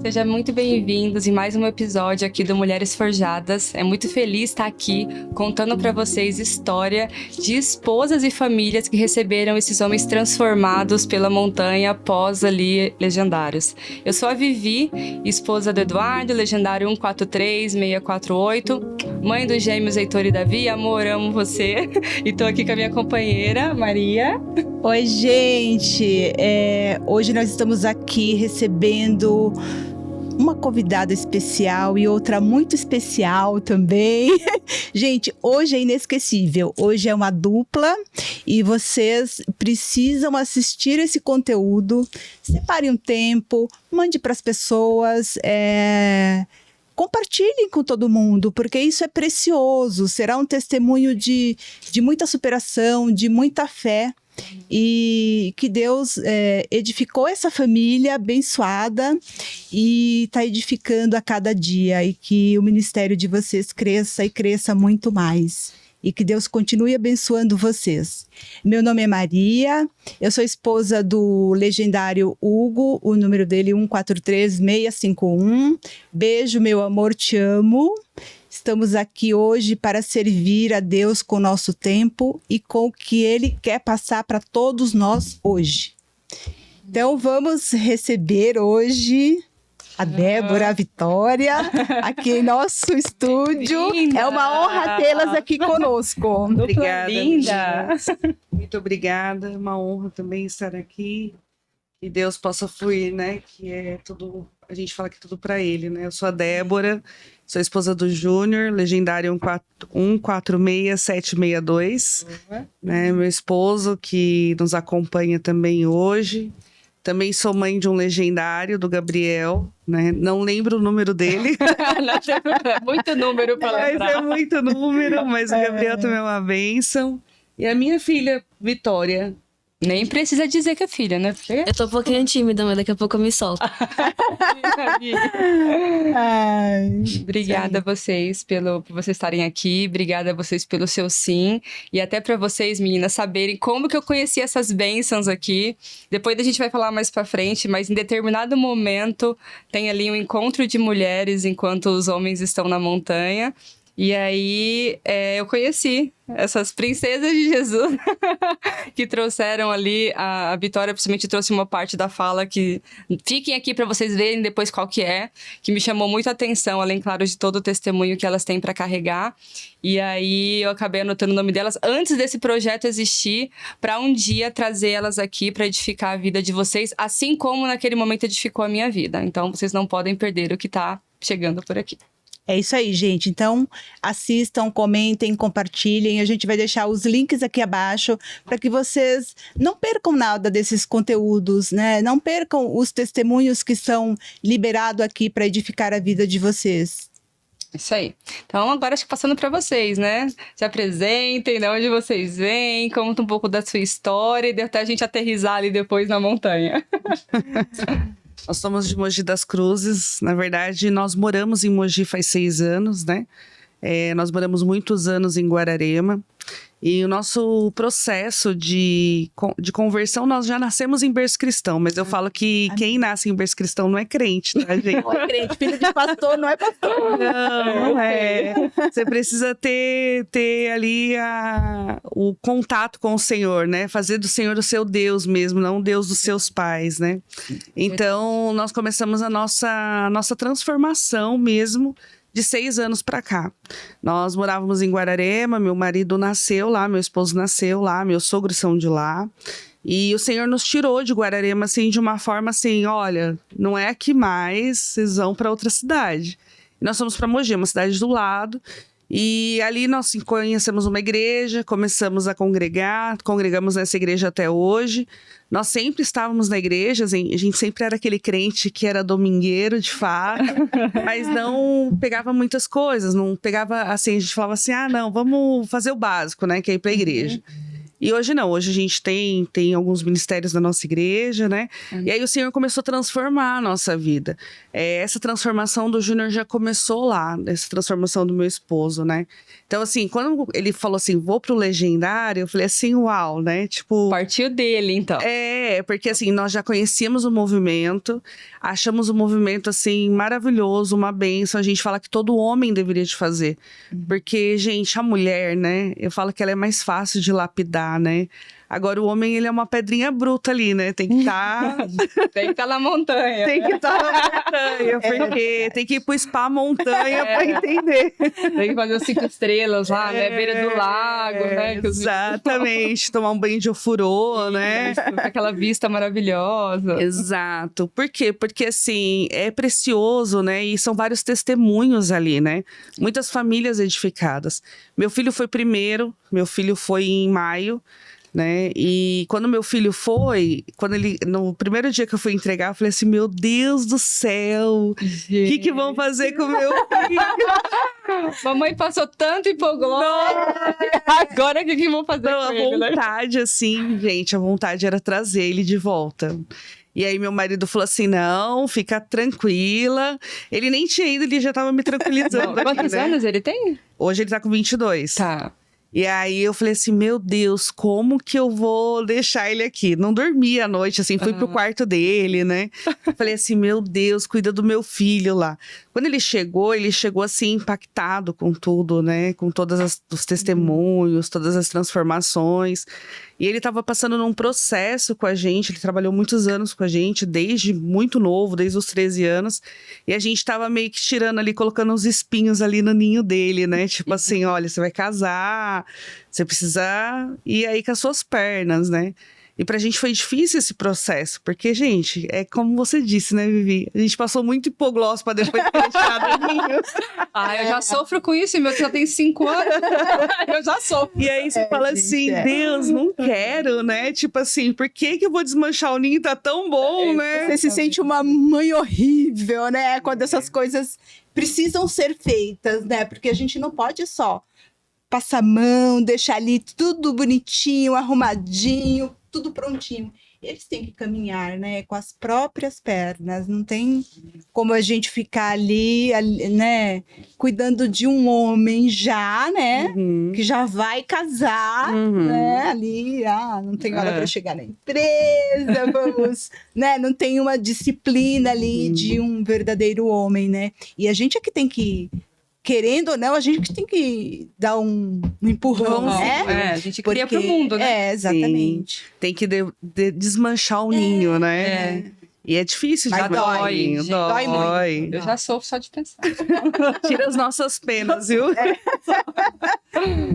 Sejam muito bem-vindos em mais um episódio aqui do Mulheres Forjadas. É muito feliz estar aqui contando para vocês história de esposas e famílias que receberam esses homens transformados pela montanha após ali Legendários. Eu sou a Vivi, esposa do Eduardo, Legendário 143648, mãe dos gêmeos Heitor e Davi. Amor, amo você. E tô aqui com a minha companheira, Maria. Oi, gente! Hoje nós estamos aqui recebendo uma convidada especial e outra muito especial também. Gente, hoje é inesquecível. Hoje é uma dupla e vocês precisam assistir esse conteúdo. Separe um tempo, mande para as pessoas, compartilhem com todo mundo, porque isso é precioso. Será um testemunho de muita superação, de muita fé. E que Deus edificou essa família abençoada e está edificando a cada dia, e que o ministério de vocês cresça e cresça muito mais, e que Deus continue abençoando vocês. Meu nome é Maria, eu sou esposa do legendário Hugo, o número dele é 143651. Beijo, meu amor, te amo. Estamos aqui hoje para servir a Deus com o nosso tempo e com o que Ele quer passar para todos nós hoje. Então, vamos receber hoje a Débora, a Vitória, aqui em nosso estúdio. Linda. É uma honra tê-las aqui conosco. Obrigada, linda. Muito obrigada, é uma honra também estar aqui. Que Deus possa fluir, né? Que é tudo, a gente fala que é tudo para Ele, né? Eu sou a Débora, sou a esposa do Júnior, legendário 146762, né? Meu esposo que nos acompanha também hoje. Também sou mãe de um legendário, do Gabriel, né? Não lembro o número dele. Muito número para Mas lembrar. é muito número, mas o Gabriel também é uma bênção. E a minha filha, Vitória. Nem precisa dizer que é filha, né? Porque... Eu tô um pouquinho tímida, mas daqui a pouco eu me solto. Obrigada a vocês por vocês estarem aqui, obrigada a vocês pelo seu sim, e até para vocês, meninas, saberem como que eu conheci essas bênçãos aqui. Depois a gente vai falar mais para frente, mas em determinado momento tem ali um encontro de mulheres enquanto os homens estão na montanha. E aí eu conheci essas princesas de Jesus que trouxeram ali, a Vitória principalmente trouxe uma parte da fala que fiquem aqui para vocês verem depois qual que me chamou muito a atenção, além, claro, de todo o testemunho que elas têm para carregar. E aí eu acabei anotando o nome delas antes desse projeto existir, para um dia trazer elas aqui para edificar a vida de vocês, assim como naquele momento edificou a minha vida. Então vocês não podem perder o que tá chegando por aqui. É isso aí, gente. Então, assistam, comentem, compartilhem. A gente vai deixar os links aqui abaixo para que vocês não percam nada desses conteúdos, né? Não percam os testemunhos que são liberados aqui para edificar a vida de vocês. Isso aí. Então, agora acho que passando para vocês, né? Se apresentem, de onde vocês vêm, conta um pouco da sua história e até a gente aterrissar ali depois na montanha. Nós somos de Mogi das Cruzes. Na verdade, nós moramos em Mogi faz 6 anos, né? Nós moramos muitos anos em Guararema. E o nosso processo de conversão, nós já nascemos em berço cristão. Mas eu falo que quem nasce em berço cristão não é crente, tá, gente? Não é crente, filho de pastor não é pastor. Não é. Você precisa ter ali o contato com o Senhor, né? Fazer do Senhor o seu Deus mesmo, não o Deus dos seus pais, né? Então, nós começamos a nossa transformação mesmo de 6 anos para cá. Nós morávamos em Guararema, meu marido nasceu lá, meu esposo nasceu lá, meus sogros são de lá. E o Senhor nos tirou de Guararema, assim, de uma forma assim, olha, não é aqui mais, vocês vão para outra cidade. E nós fomos para Mogi, uma cidade do lado. E ali nós conhecemos uma igreja, começamos a congregamos nessa igreja até hoje. Nós sempre estávamos na igreja, assim, a gente sempre era aquele crente que era domingueiro, de fato, mas não pegava muitas coisas, não pegava, assim, a gente falava assim, não, vamos fazer o básico, né, que é ir para a igreja. E hoje não, hoje a gente tem alguns ministérios na nossa igreja, né? E aí o Senhor começou a transformar a nossa vida. Essa transformação do Júnior já começou lá, essa transformação do meu esposo, né? Então, assim, quando ele falou assim, vou pro Legendário, eu falei assim, uau, né? Tipo... Partiu dele, então. Porque assim, nós já conhecíamos o movimento, achamos o movimento, assim, maravilhoso, uma bênção. A gente fala que todo homem deveria de fazer. Porque, gente, a mulher, né? Eu falo que ela é mais fácil de lapidar, né? Agora, o homem, ele é uma pedrinha bruta ali, né? Tem que estar... Tem que estar na montanha. Tem que estar na montanha, porque tem que ir pro spa montanha pra entender. Tem que fazer os 5 estrelas lá, né? Beira do lago, né? Exatamente. Tomar um banho de ofurô, né? Aquela vista maravilhosa. Exato. Por quê? Porque, assim, é precioso, né? E são vários testemunhos ali, né? Muitas famílias edificadas. Meu filho foi primeiro, meu filho foi em maio, né? E quando meu filho foi, no primeiro dia que eu fui entregar, eu falei assim, meu Deus do céu, o que vão fazer com o meu filho? Mamãe passou tanto hipoglós. Agora o que vão fazer com ele, né? A vontade, assim, gente, a vontade era trazer ele de volta. E aí meu marido falou assim, não, fica tranquila. Ele nem tinha ido, ele já tava me tranquilizando. Quantos anos ele tem? Hoje ele tá com 22. Tá. E aí eu falei assim, meu Deus, como que eu vou deixar ele aqui? Não dormi à noite, assim, fui pro quarto dele, né? Falei assim, meu Deus, cuida do meu filho lá. Quando ele chegou assim, impactado com tudo, né? Com todos os testemunhos, todas as transformações. E ele estava passando num processo com a gente, ele trabalhou muitos anos com a gente, desde muito novo, desde os 13 anos. E a gente estava meio que tirando ali, colocando uns espinhos ali no ninho dele, né? Tipo assim, olha, você vai casar, você precisa ir aí com as suas pernas, né? E pra gente foi difícil esse processo, porque, gente, é como você disse, né, Vivi? A gente passou muito hipoglós pra depois ter deixado o ninho. Eu já sofro com isso, meu já tem 5 anos. Eu já sofro. E aí você fala assim, Deus, não quero, né? Tipo assim, por que eu vou desmanchar o ninho? Tá tão bom, né? Você se sente uma mãe horrível, né? Quando essas coisas precisam ser feitas, né? Porque a gente não pode só passar a mão, deixar ali tudo bonitinho, arrumadinho, tudo prontinho. Eles têm que caminhar, né, com as próprias pernas. Não tem como a gente ficar ali, né, cuidando de um homem já, né, que já vai casar, né, ali, não tem hora para chegar na empresa, vamos, né, não tem uma disciplina ali de um verdadeiro homem, né. E a gente é que tem que, querendo ou não, a gente que tem que dar um empurrão, né? A gente cria pro mundo, né? Exatamente. Sim. Tem que desmanchar o ninho, né? E é difícil de Mas dói, dói muito. Eu já sofro só de pensar. Tira as nossas penas, viu?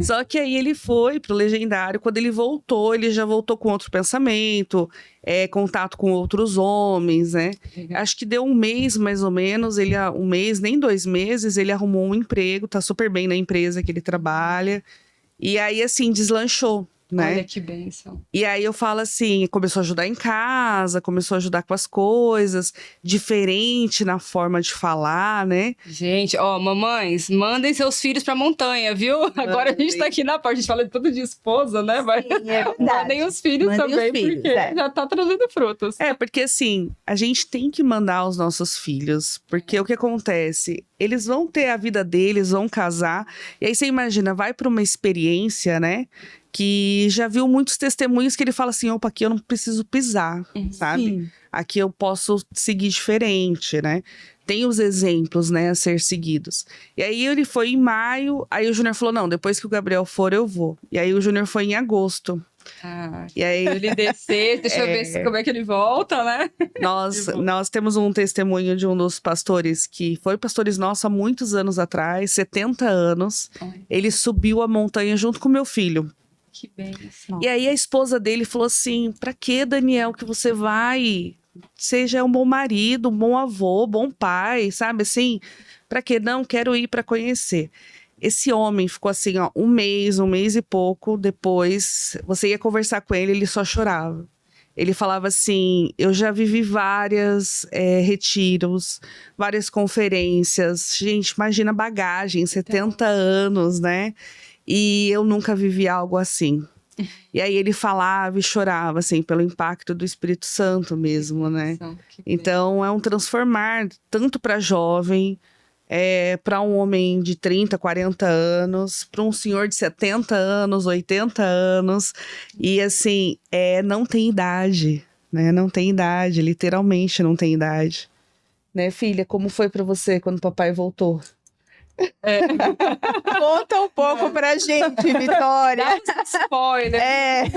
Só que aí ele foi pro Legendário. Quando ele voltou, ele já voltou com outro pensamento, contato com outros homens, né? Acho que deu um mês, mais ou menos, um mês, nem 2 meses, ele arrumou um emprego, tá super bem na empresa que ele trabalha. E aí, assim, deslanchou. Né? Olha que bênção. E aí eu falo assim, começou a ajudar em casa, começou a ajudar com as coisas, diferente na forma de falar, né? Gente, mamães, mandem seus filhos pra montanha, viu? Agora a gente tá aqui na parte, a gente fala tudo de esposa, né? Mas mandem os filhos também, porque já tá trazendo frutos. Porque assim, a gente tem que mandar os nossos filhos, porque o que acontece? Eles vão ter a vida deles, vão casar, e aí você imagina, vai pra uma experiência, né? Que já viu muitos testemunhos que ele fala assim, opa, aqui eu não preciso pisar, sabe? Sim. Aqui eu posso seguir diferente, né? Tem os exemplos, né, a ser seguidos. E aí ele foi em maio, aí o Júnior falou, não, depois que o Gabriel for, eu vou. E aí o Júnior foi em agosto. E aí ele descer, deixa eu ver como é que ele volta, né? Nós temos um testemunho de um dos pastores que foi pastores nosso há muitos anos atrás, 70 anos. Ele subiu a montanha junto com meu filho. Que bênção. E aí a esposa dele falou assim, pra que, Daniel, que você vai? Seja um bom marido, um bom avô, bom pai, sabe assim? Pra que? Não, quero ir pra conhecer. Esse homem ficou assim, ó, um mês e pouco depois, você ia conversar com ele, ele só chorava. Ele falava assim, eu já vivi vários retiros, várias conferências. Gente, imagina bagagem, 70 anos, né? E eu nunca vivi algo assim. E aí ele falava e chorava, assim, pelo impacto do Espírito Santo mesmo, né? Então é um transformar tanto para jovem, para um homem de 30, 40 anos, para um senhor de 70 anos, 80 anos. E assim, não tem idade, né? Não tem idade, literalmente não tem idade. Né, filha, como foi para você quando o papai voltou? Conta um pouco pra gente, Vitória. Dá uns spoiler.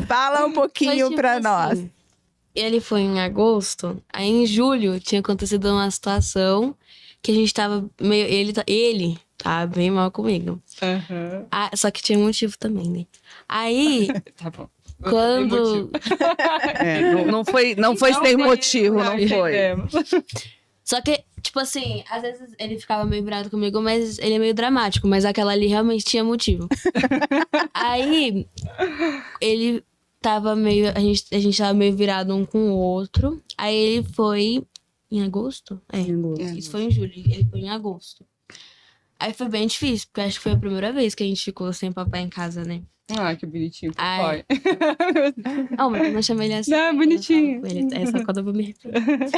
Fala um pouquinho Foi, pra tipo, nós. assim, ele foi em agosto, aí em julho tinha acontecido uma situação que a gente tava meio... Ele tava bem mal comigo. Aham. Só que tinha motivo também, né? Aí, Tá bom. quando... Não foi sem motivo, não foi. Só que, tipo assim, às vezes ele ficava meio bravo comigo, mas ele é meio dramático. Mas aquela ali realmente tinha motivo. Aí, ele tava meio... A gente tava meio virado um com o outro. Aí ele foi... Em agosto? Isso foi em julho. Ele foi em agosto. Aí foi bem difícil, porque acho que foi a primeira vez que a gente ficou sem papai em casa, né? Ah, que bonitinho, Ai. papai. Não, mas eu não chamei ele assim. Não, é bonitinho. quando eu falo com ele. É só quando eu vou me arrepender.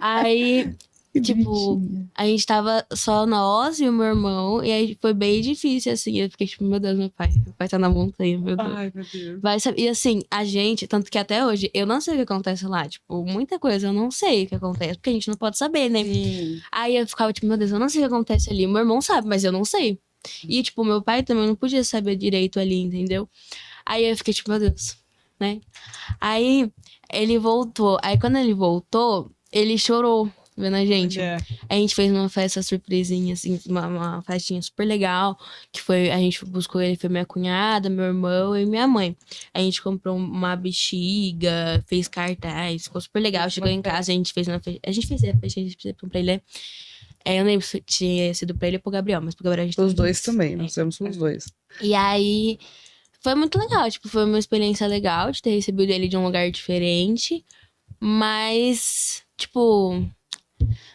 Aí, tipo, a gente tava só nós e o meu irmão. E aí foi bem difícil, assim. Eu fiquei tipo, meu Deus, meu pai tá na montanha, meu Deus. Ai, meu Deus. Vai saber. E assim, a gente, tanto que até hoje, eu não sei o que acontece lá. Tipo, muita coisa eu não sei o que acontece, porque a gente não pode saber, né? Sim. Aí eu ficava tipo, meu Deus, eu não sei o que acontece ali. Meu irmão sabe, mas eu não sei. E, tipo, meu pai também não podia saber direito ali, entendeu? Aí eu fiquei tipo, meu Deus, né? Aí ele voltou. Aí quando ele voltou, ele chorou vendo a gente. É. A gente fez uma festa surpresinha, assim, uma festinha super legal. Que foi, a gente buscou ele, foi minha cunhada, meu irmão e minha mãe. A gente comprou uma bexiga, fez cartaz, ficou super legal. Chegou em casa, a gente fez uma festa. A gente fez a festa, a gente fez pra ele, né? Eu não lembro se tinha sido pra ele ou pro Gabriel, mas pro Gabriel a gente... Os dois também, nós fizemos os dois. E aí, foi muito legal, tipo, foi uma experiência legal de ter recebido ele de um lugar diferente. Mas, tipo,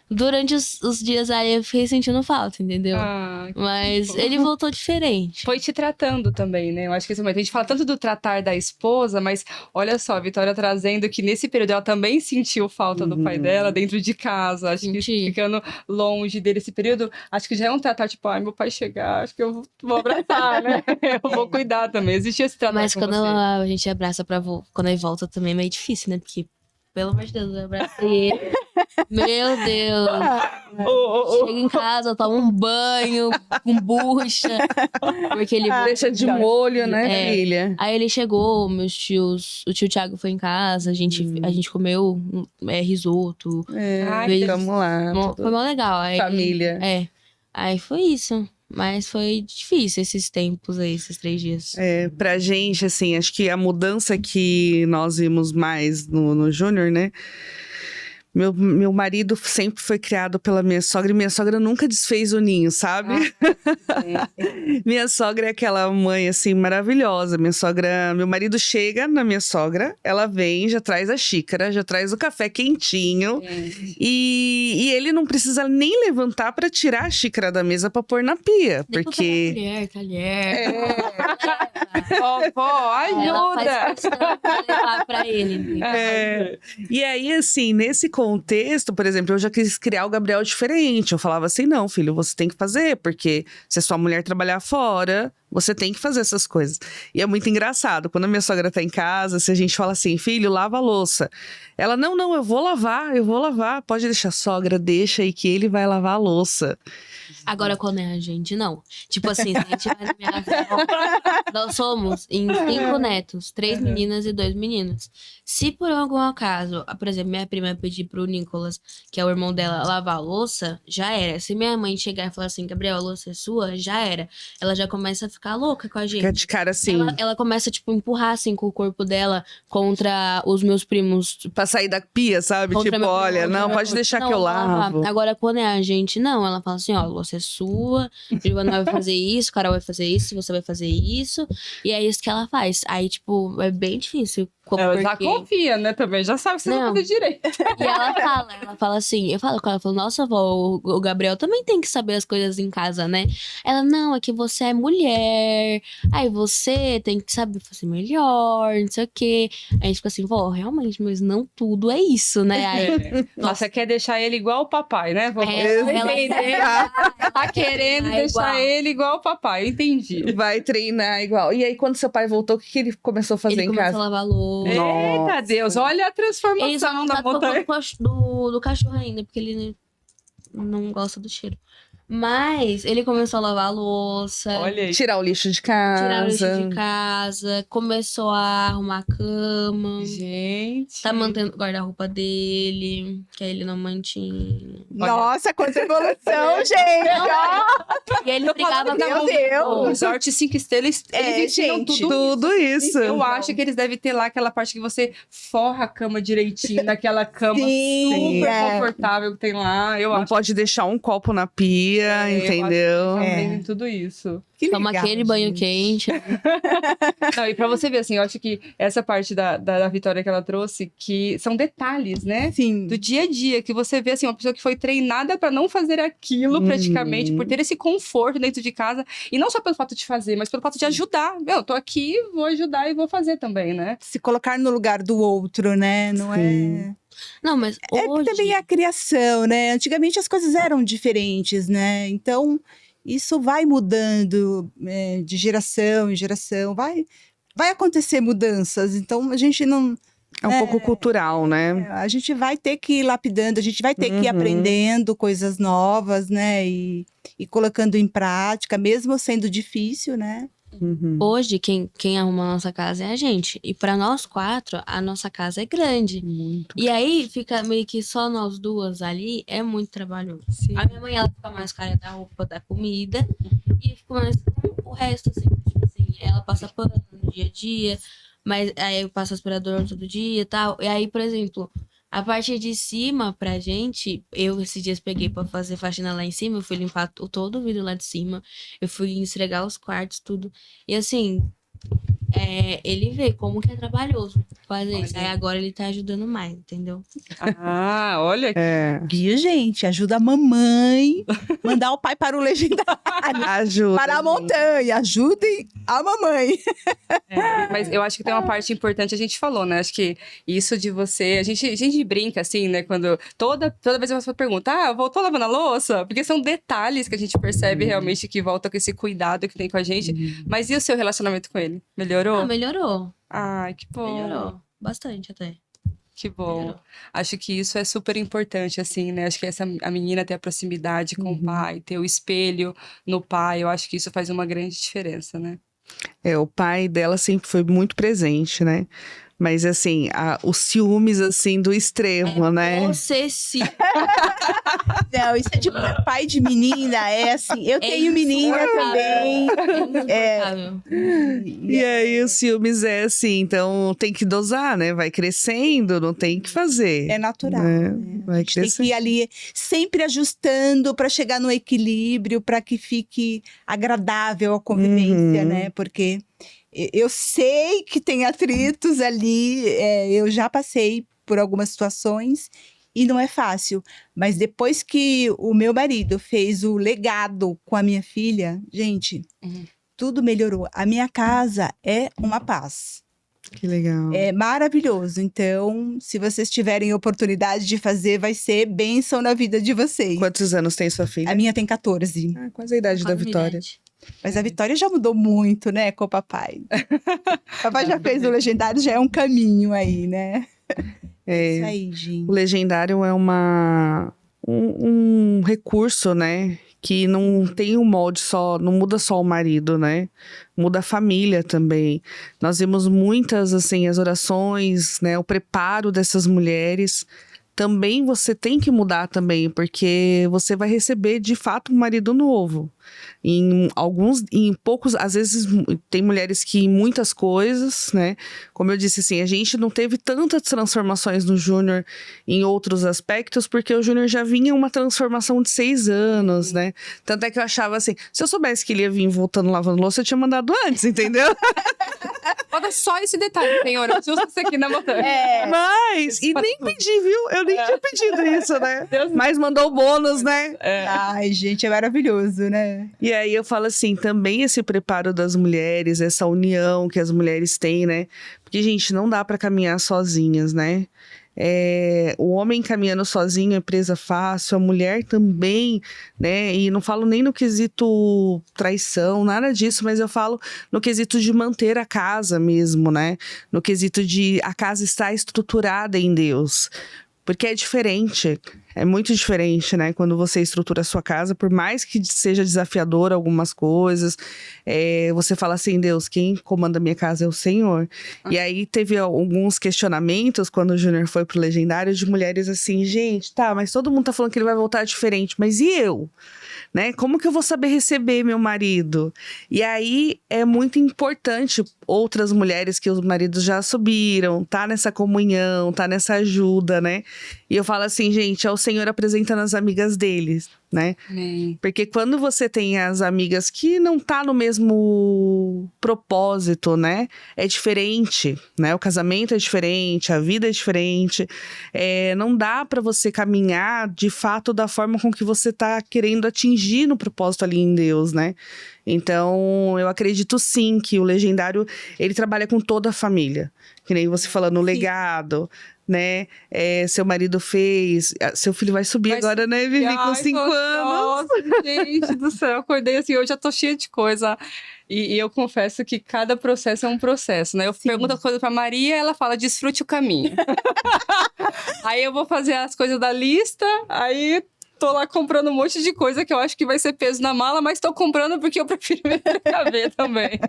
durante os dias aí eu fiquei sentindo falta, entendeu? Ah, Mas ele voltou diferente. foi te tratando também, né? Eu acho que esse momento. A gente fala tanto do tratar da esposa, mas olha só, a Vitória trazendo que nesse período ela também sentiu falta do pai dela dentro de casa. Acho que Senti. ficando longe dele esse período, acho que já é um tratar, tipo, ai, meu pai chegar, acho que eu vou abraçar, né? Eu vou cuidar também. Existia esse tratar Mas com quando você. a gente abraça quando ele volta também é meio difícil, né? Porque, pelo amor de Deus, eu abracei ele. Meu Deus. Chega em casa, toma um banho com bucha. Porque ele Deixa de molho, né, É. filha? Aí ele chegou, meus tios, o tio Thiago foi em casa, a gente comeu risoto. Ai, Fez- Vamos lá. Foi mó legal. Aí, Família. Aí foi isso. Mas foi difícil esses tempos aí, esses 3 dias. Pra gente, assim, acho que a mudança que nós vimos mais no Júnior, né? Meu marido sempre foi criado pela minha sogra e minha sogra nunca desfez o ninho, sabe? Minha sogra é aquela mãe, assim, maravilhosa. Meu marido chega na minha sogra, ela vem, já traz a xícara, já traz o café quentinho. E ele não precisa nem levantar pra tirar a xícara da mesa pra pôr na pia, Depois porque... talher. Vó, Ela faz ajuda! questão de levar pra ele. E aí, assim, nesse contexto, por exemplo, eu já quis criar o Gabriel diferente. Eu falava assim, não, filho, você tem que fazer, porque se a sua mulher trabalhar fora, você tem que fazer essas coisas. E é muito engraçado, quando a minha sogra tá em casa, se a gente fala assim, filho, lava a louça. Ela, não, eu vou lavar, pode deixar, sogra, deixa aí que ele vai lavar a louça. Agora, quando é a gente, não. Tipo assim, se a gente vai na minha avó, nós somos em 5 netos, 3 meninas e 2 meninos. Se por algum acaso, por exemplo, minha prima pedir pro Nicolas, que é o irmão dela, lavar a louça, já era. Se minha mãe chegar e falar assim, Gabriel, a louça é sua, já era. Ela já começa a ficar louca com a gente. Fica de cara assim, Ela começa, tipo, empurrar, assim, com o corpo dela contra os meus primos. pra sair da pia, sabe? Contra Tipo, meu primo, olha, contra não, meu pode primo. deixar Não, que eu vou lavar. lavo. Agora, quando é a gente, não. Ela fala assim, ó, a louça é sua, Giovana vai fazer isso, Carol vai fazer isso, você vai fazer isso. E é isso que ela faz. Aí, tipo, é bem difícil Ela já porque... confia, né, também. Já sabe que você vai Não. fazer direito. E ela fala assim, eu falo com ela, nossa, vó, o Gabriel também tem que saber as coisas em casa, né? Ela, não, é que você é mulher, aí você tem que saber fazer melhor, não sei o quê. Aí a gente fica assim, vó, realmente, mas não tudo é isso, né? Aí, Nossa, quer deixar ele igual o papai, né? Vamos ela entender. Tá querendo É deixar igual. ele igual o papai, eu entendi. Vai treinar igual. E aí, quando seu pai voltou, o que ele começou a fazer ele em começou casa? a lavar louça. Eita Nossa. Deus, olha a Ele só transformação não da tá tocando montanha. do cachorro ainda, porque ele não gosta do cheiro. Mas ele começou a lavar a louça. Olha aí. Tirar o lixo de Tirar o lixo casa. de casa, começou a arrumar a cama, Gente. tá mantendo o guarda-roupa dele, que aí ele não mantinha. Nossa, quanta evolução, gente! Ó, E ele brigava Meu com Deus! O Resort 5 Estrelas, É, eles ensinam gente, Tudo isso. Eu acho que eles devem ter lá aquela parte que você forra a cama direitinho, naquela cama Sim, super é. confortável que tem lá. Eu Não acho pode deixar um copo na pia, eu acho que entendeu? eles É. aprendem tudo isso. Que Toma legal, aquele banho gente. quente. Não, e pra você ver, assim, eu acho que essa parte da Vitória que ela trouxe, que são detalhes, né? Sim. Do dia a dia, que você vê, assim, uma pessoa que foi treinada pra não fazer aquilo, praticamente, por ter esse conforto dentro de casa. E não só pelo fato de fazer, mas pelo fato de ajudar. Eu tô aqui, vou ajudar e vou fazer também, né? Se colocar no lugar do outro, né? Não Sim. Não, mas é. É que hoje... também é a criação, né? Antigamente as coisas eram diferentes, né? Então, isso vai mudando de geração em geração. Vai acontecer mudanças. Então, a gente não. É um pouco cultural, né? A gente vai ter que ir lapidando, a gente vai ter que ir Uhum. aprendendo coisas novas, né? E colocando em prática, mesmo sendo difícil, né? Uhum. Hoje, quem arruma a nossa casa é a gente. E pra nós 4, a nossa casa é grande. Muito. E aí, fica meio que só nós duas ali, é muito trabalhoso. Sim. A minha mãe, ela fica mais cara da roupa, da comida. E fica mais com o resto, assim. Tipo assim, ela passa pano no dia a dia. Mas aí eu passo aspirador todo dia e tal. E aí, por exemplo, a parte de cima pra gente, eu esses dias peguei pra fazer faxina lá em cima. Eu fui limpar todo o vidro lá de cima. Eu fui esfregar os quartos, tudo. E assim, ele vê como que é trabalhoso fazer isso. Aí agora ele tá ajudando mais, entendeu? Ah, olha. É. Viu, gente? Ajuda a mamãe. Mandar o pai para o legendário. Ajuda. Para a montanha. Ajudem a mamãe. Mas eu acho que tem uma parte importante, a gente falou, né? Acho que isso de você. A gente brinca assim, né? Quando toda vez a pessoa pergunta, voltou lavando a louça? Porque são detalhes que a gente percebe realmente que volta com esse cuidado que tem com a gente. Mas e o seu relacionamento com ele? Melhorou? Ah, melhorou. Ai, que bom. Melhorou. Bastante até. Que bom. Melhorou. Acho que isso é super importante, assim, né? Acho que a menina ter a proximidade com o pai, ter o espelho no pai, eu acho que isso faz uma grande diferença, né? O pai dela sempre foi muito presente, né? Mas, assim, os ciúmes, assim, do extremo, né? Possessivo. Não, isso é de pai de menina. É assim. Eu tenho menina também. Insuportável. E aí, os ciúmes é assim, então tem que dosar, né? Vai crescendo, não tem que fazer. É natural. né? Né? Vai A gente tem que crescer. ir ali sempre ajustando para chegar no equilíbrio, para que fique agradável a convivência, Uhum. né? Porque eu sei que tem atritos ali, eu já passei por algumas situações e não é fácil. Mas depois que o meu marido fez o legado com a minha filha, gente, tudo melhorou. A minha casa é uma paz. Que legal. É maravilhoso. Então, se vocês tiverem oportunidade de fazer, vai ser bênção na vida de vocês. Quantos anos tem sua filha? A minha tem 14. Quase a idade da Quase Vitória. idade. Mas a Vitória já mudou muito, né, com o papai. O papai já fez o legendário, já é um caminho aí, né? Isso aí, gente. O legendário é um recurso, né? Que não tem um molde só, não muda só o marido, né? Muda a família também. Nós vimos muitas, assim, as orações, né? O preparo dessas mulheres também você tem que mudar também, porque você vai receber de fato um marido novo. Em poucos, às vezes tem mulheres que em muitas coisas, né? Como eu disse assim, a gente não teve tantas transformações no Júnior em outros aspectos, porque o Júnior já vinha uma transformação de 6 anos, né? Tanto é que eu achava assim, se eu soubesse que ele ia vir voltando lavando louça, eu tinha mandado antes, entendeu? Olha só esse detalhe, senhora. Eu justo isso aqui na montanha. Mas, e nem pedi, viu? Eu nem tinha pedido isso, né? Mas mandou o bônus, né? Ai, gente, é maravilhoso, né? E aí eu falo assim, também esse preparo das mulheres, essa união que as mulheres têm, né? Porque, gente, não dá pra caminhar sozinhas, né? O homem caminhando sozinho é presa fácil, a mulher também, né? E não falo nem no quesito traição, nada disso, mas eu falo no quesito de manter a casa mesmo, né? No quesito de a casa estar estruturada em Deus. Porque é diferente, é muito diferente, né? Quando você estrutura a sua casa, por mais que seja desafiador algumas coisas, você fala assim, Deus, quem comanda a minha casa é o Senhor. E aí teve alguns questionamentos, quando o Júnior foi pro Legendário, de mulheres assim, gente, tá, mas todo mundo tá falando que ele vai voltar diferente, mas e eu? Né? Como que eu vou saber receber meu marido? E aí é muito importante outras mulheres que os maridos já subiram, tá nessa comunhão, tá nessa ajuda, né? E eu falo assim, gente, é o Senhor apresentando as amigas deles, né? Amém. Porque quando você tem as amigas que não tá no mesmo propósito, né? É diferente, né? O casamento é diferente, a vida é diferente. Não dá pra você caminhar, de fato, da forma com que você tá querendo atingir no propósito ali em Deus, né? Então, eu acredito sim que o Legendário, ele trabalha com toda a família. Que nem você falando, o legado, né? Seu marido fez, seu filho vai subir agora, né, Vivi, com 5 anos. Nossa, gente do céu, acordei assim, eu já tô cheia de coisa. E eu confesso que cada processo é um processo, né? Eu pergunto as coisas pra Maria, ela fala, desfrute o caminho. Aí eu vou fazer as coisas da lista, aí tô lá comprando um monte de coisa que eu acho que vai ser peso na mala, mas tô comprando porque eu prefiro me precaver também.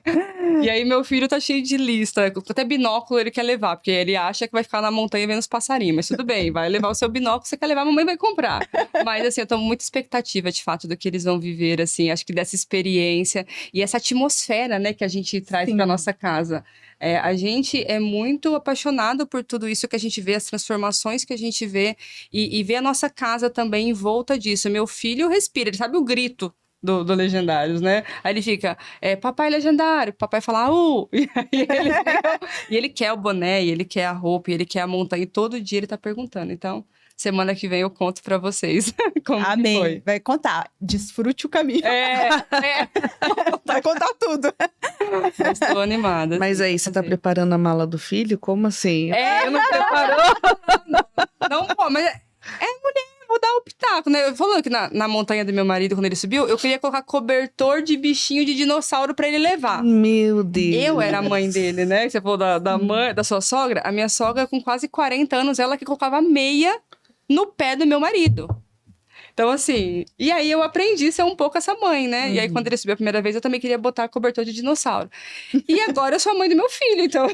E aí meu filho tá cheio de lista, até binóculo ele quer levar, porque ele acha que vai ficar na montanha vendo os passarinhos, mas tudo bem, vai levar o seu binóculo, você quer levar, a mamãe vai comprar. Mas assim, eu tô muita expectativa de fato do que eles vão viver, assim, acho que dessa experiência e essa atmosfera, né, que a gente traz pra nossa casa. A gente é muito apaixonado por tudo isso que a gente vê, as transformações que a gente vê e vê a nossa casa também em volta disso. Meu filho respira, ele sabe o grito do Legendários, né? Aí ele fica, papai Legendário, papai fala, e aí ele quer o boné, e ele quer a roupa, e ele quer a montanha, e todo dia ele tá perguntando. Então, semana que vem eu conto pra vocês como Amém. foi. Vai contar. Desfrute o caminho. Vai contar tudo. Eu estou animada. Mas aí, você tá preparando a mala do filho? Como assim? Eu não preparou. Não, pô, mas mulher, vou dar o pitaco, né? Eu falando que na montanha do meu marido, quando ele subiu, eu queria colocar cobertor de bichinho de dinossauro pra ele levar. Meu Deus. Eu era a mãe dele, né? Você falou da mãe, da sua sogra. A minha sogra, com quase 40 anos, ela que colocava meia no pé do meu marido. Então, assim, e aí eu aprendi a ser um pouco essa mãe, né? E aí, quando ele subiu a primeira vez, eu também queria botar cobertor de dinossauro. E agora eu sou a mãe do meu filho, então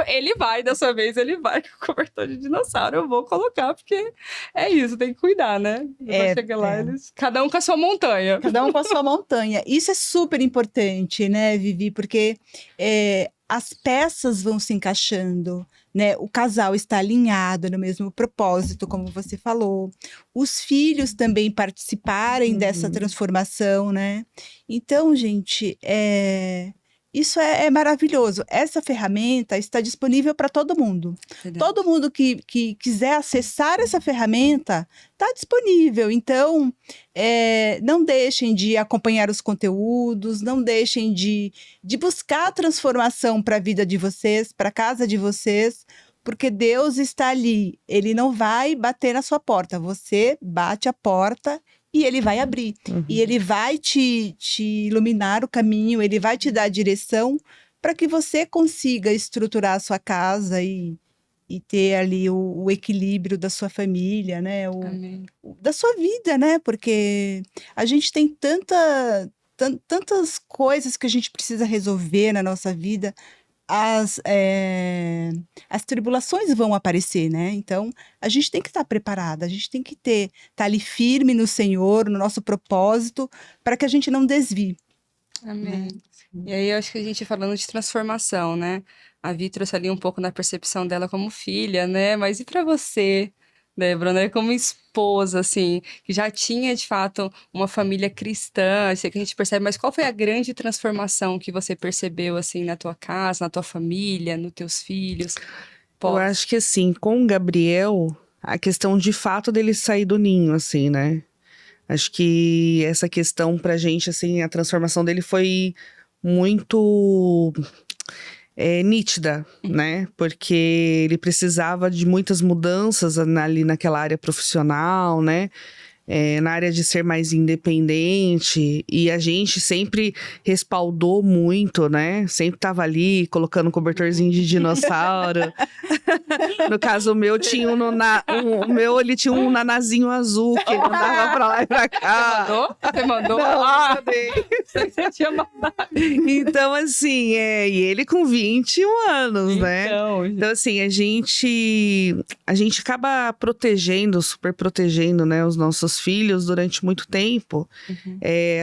ele vai, dessa vez ele vai com cobertor de dinossauro. Eu vou colocar, porque é isso, tem que cuidar, né? Vai chegar lá, cada um com a sua montanha. Cada um com a sua montanha. Isso é super importante, né, Vivi? Porque as peças vão se encaixando, né? O casal está alinhado no mesmo propósito, como você falou. Os filhos também participarem dessa transformação, né? Então, gente, isso é maravilhoso. Essa ferramenta está disponível para todo mundo. Verdade. Todo mundo que quiser acessar essa ferramenta está disponível. Então, não deixem de acompanhar os conteúdos, não deixem de buscar a transformação para a vida de vocês, para a casa de vocês, porque Deus está ali. Ele não vai bater na sua porta. Você bate a porta e ele vai abrir. E ele vai te iluminar o caminho, ele vai te dar a direção para que você consiga estruturar a sua casa e ter ali o equilíbrio da sua família, né? Da sua vida, né? Porque a gente tem tantas coisas que a gente precisa resolver na nossa vida, as tribulações vão aparecer, né? Então, a gente tem que estar preparada, a gente tem que estar ali firme no Senhor, no nosso propósito, para que a gente não desvie. Amém. E aí, eu acho que a gente falando de transformação, né? A Vi trouxe ali um pouco na percepção dela como filha, né? Mas e para você, Débora, né? Como esposa, assim, que já tinha, de fato, uma família cristã, sei que a gente percebe, mas qual foi a grande transformação que você percebeu, assim, na tua casa, na tua família, nos teus filhos? Eu acho que assim, com o Gabriel, a questão de fato dele sair do ninho, assim, né? Acho que essa questão pra gente, assim, a transformação dele foi muito nítida, né? Porque ele precisava de muitas mudanças ali naquela área profissional, né? Na área de ser mais independente, e a gente sempre respaldou muito, né? Sempre tava ali colocando um cobertorzinho de dinossauro. No caso, o meu tinha o meu, ele tinha um nanazinho azul que ele andava pra lá e pra cá. Você mandou? Não, mandei. Você tinha mandado. Então, assim, e ele com 21 anos, né? Então, assim, a gente acaba protegendo, super protegendo, né, os nossos filhos durante muito tempo.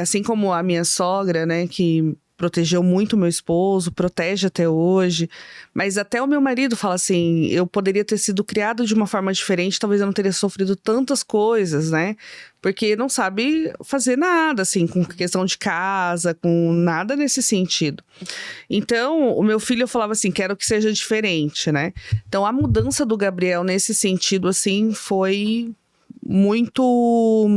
Assim como a minha sogra, né, que protegeu muito meu esposo, protege até hoje. Mas até o meu marido fala assim, eu poderia ter sido criado de uma forma diferente, talvez eu não teria sofrido tantas coisas, né? Porque não sabe fazer nada, assim, com questão de casa, com nada nesse sentido. Então, o meu filho, eu falava assim, quero que seja diferente, né? Então, a mudança do Gabriel nesse sentido, assim, foi muito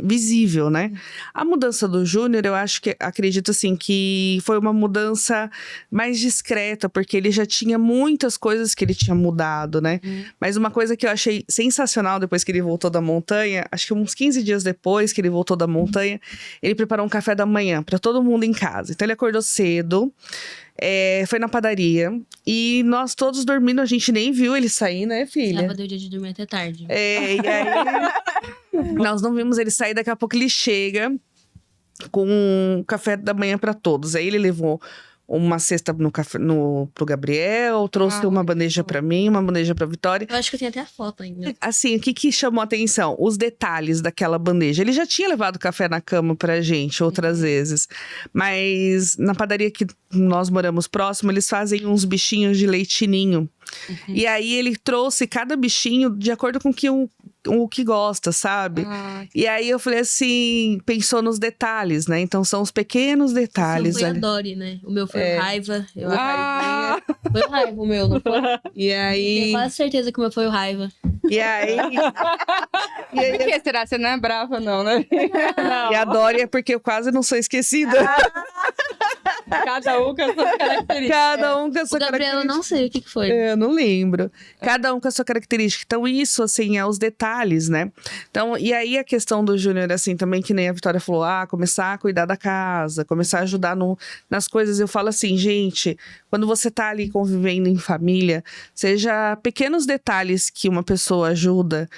visível, né? A mudança do Júnior, eu acredito assim, que foi uma mudança mais discreta, porque ele já tinha muitas coisas que ele tinha mudado, né? Mas uma coisa que eu achei sensacional depois que ele voltou da montanha, acho que uns 15 dias depois que ele voltou da montanha, ele preparou um café da manhã para todo mundo em casa. Então ele acordou cedo, foi na padaria, e nós todos dormindo, a gente nem viu ele sair, né, filha? Sábado é o dia de dormir até tarde. E aí, nós não vimos ele sair, daqui a pouco ele chega com um café da manhã para todos. Aí ele levou uma cesta pro Gabriel, trouxe uma bandeja para mim, uma bandeja pra Vitória. Eu acho que eu tenho até a foto ainda. Assim, o que chamou a atenção? Os detalhes daquela bandeja. Ele já tinha levado café na cama pra gente outras vezes. Mas na padaria que nós moramos próximo, eles fazem uns bichinhos de leitinho. E aí ele trouxe cada bichinho de acordo com o que gosta, sabe? E aí eu falei assim, pensou nos detalhes, né? Então são os pequenos detalhes. Foi a Dori, né? O meu foi o Raiva. Foi o Raiva o meu, não foi? E aí... Tenho quase certeza que o meu foi o Raiva. E aí... Por que será? Você não é brava, não, né? Não. E a Dori é porque eu quase não sou esquecida. Cada um com a sua característica. Cada um com a sua O Gabriel, eu característica. não sei o que foi. Eu não lembro. Cada um com a sua característica. Então, isso, assim, é os detalhes, né? Então, e aí a questão do Júnior, assim, também, que nem a Vitória falou, começar a cuidar da casa, começar a ajudar nas coisas. Eu falo assim, gente, quando você tá ali convivendo em família, seja pequenos detalhes que uma pessoa ajuda,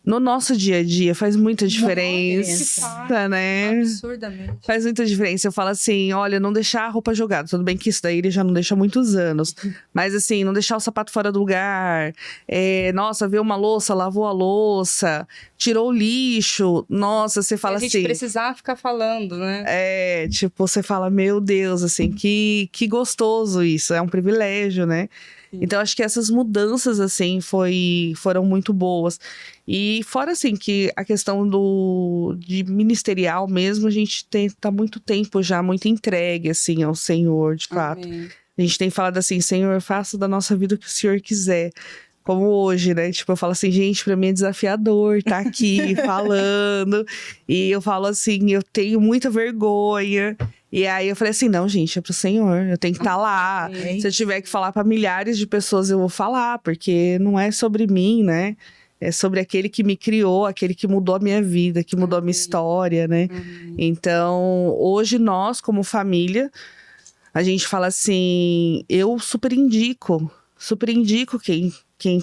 no nosso dia a dia faz muita diferença, né? Absurdamente. Faz muita diferença. Eu falo assim, olha, não deixar a roupa jogada. Tudo bem que isso daí ele já não deixa há muitos anos. Mas assim, não deixar o sapato fora do lugar. Nossa, viu uma louça, lavou a louça. Tirou o lixo. Nossa, você fala assim... A gente precisar ficar falando, né? Tipo, você fala, meu Deus, assim, que gostoso isso. É um privilégio, né? Então, acho que essas mudanças, assim, foram muito boas. E fora, assim, que a questão de ministerial mesmo, a gente tá muito tempo já, muito entregue, assim, ao Senhor, de fato. Amém. A gente tem falado assim, Senhor, faça da nossa vida o que o Senhor quiser. Como hoje, né? Tipo, eu falo assim, gente, pra mim é desafiador tá aqui falando. E eu falo assim, eu tenho muita vergonha. E aí eu falei assim, não, gente, é pro Senhor, eu tenho que estar lá. Se eu tiver que falar para milhares de pessoas, eu vou falar, porque não é sobre mim, né? É sobre aquele que me criou, aquele que mudou a minha vida, que mudou a minha história, né? Então, hoje nós, como família, a gente fala assim, eu super indico, Super indico quem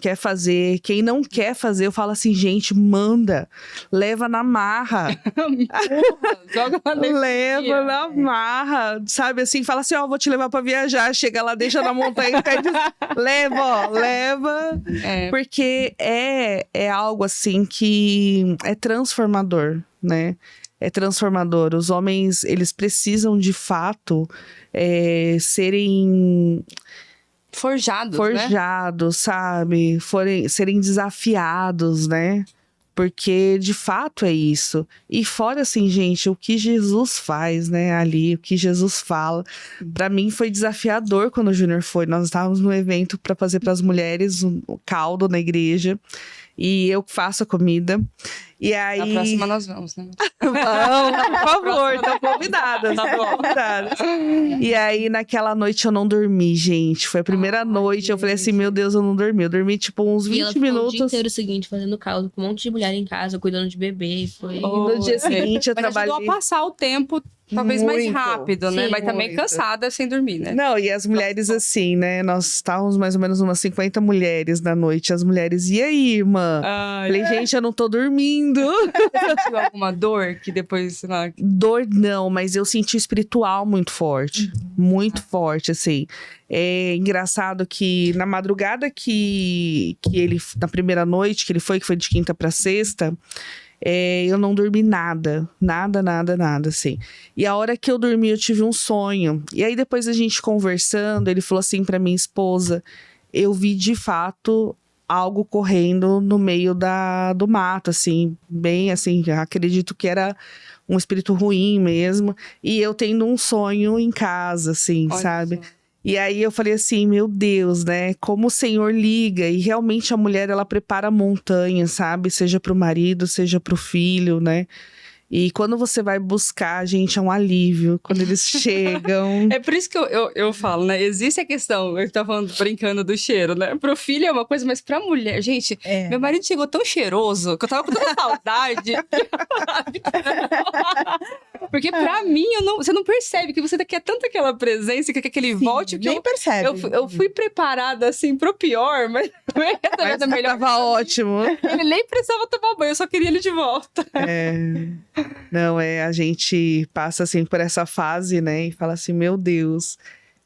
quer fazer. Quem não quer fazer, eu falo assim, gente, manda. Leva na marra. Porra, joga lá dentro. Leva na marra. Sabe assim, fala assim, ó, vou te levar pra viajar. Chega lá, deixa na montanha e pede. Leva, ó, leva. É. Porque é algo assim que é transformador, né? É transformador. Os homens, eles precisam de fato serem Forjados, né? sabe? Serem desafiados, né? Porque de fato é isso. E fora assim, gente, o que Jesus faz, né? Ali, o que Jesus fala. Pra mim foi desafiador quando o Júnior foi. Nós estávamos no evento pra fazer pras mulheres um caldo na igreja. E eu faço a comida. E aí... Na próxima nós vamos, né? Vamos, por favor, estão convidadas. Tá bom. Convidadas. E aí, naquela noite, eu não dormi, gente. Foi a primeira noite. Eu falei assim, meu Deus, eu não dormi. Eu dormi, tipo, uns E ela 20 ficou minutos. o dia inteiro seguinte fazendo caldo com um monte de mulher em casa, cuidando de bebê. Foi... E no dia seguinte, eu Mas trabalhei... ajudou a passar o tempo, talvez mais Muito. rápido, né? Sim, Mas também muito. cansada, sem dormir, né? Não, e as mulheres assim, né? Nós estávamos mais ou menos umas 50 mulheres na noite. As mulheres, e aí, irmã? Falei, gente, eu não tô dormindo. Você sentiu alguma dor que depois, sei lá... Dor não, mas eu senti o espiritual muito forte. Muito forte, assim. É engraçado que na madrugada que ele... Na primeira noite que ele foi, que foi de quinta pra sexta... eu não dormi nada, assim. E a hora que eu dormi, eu tive um sonho. E aí, depois a gente conversando, ele falou assim pra minha esposa, eu vi de fato algo correndo no meio do mato, assim, bem assim, acredito que era um espírito ruim mesmo. E eu tendo um sonho em casa, assim, Olha sabe? só. E aí eu falei assim, meu Deus, né? Como o Senhor liga. E realmente a mulher, ela prepara a montanha, sabe? Seja pro marido, seja pro filho, né? E quando você vai buscar, gente, é um alívio. Quando eles chegam... É por isso que eu falo, né? Existe a questão, eu tava falando, brincando do cheiro, né? Pro filho é uma coisa, mas pra mulher... Gente, meu marido chegou tão cheiroso que eu tava com tanta saudade. Porque pra mim, você não percebe que você quer tanto aquela presença, que quer que ele volte. Que nem percebe. Eu fui preparada, assim, pro pior, mas Mas da melhor. tava ótimo. Ele nem precisava tomar banho, eu só queria ele de volta. Não, a gente passa assim por essa fase, né? E fala assim, meu Deus,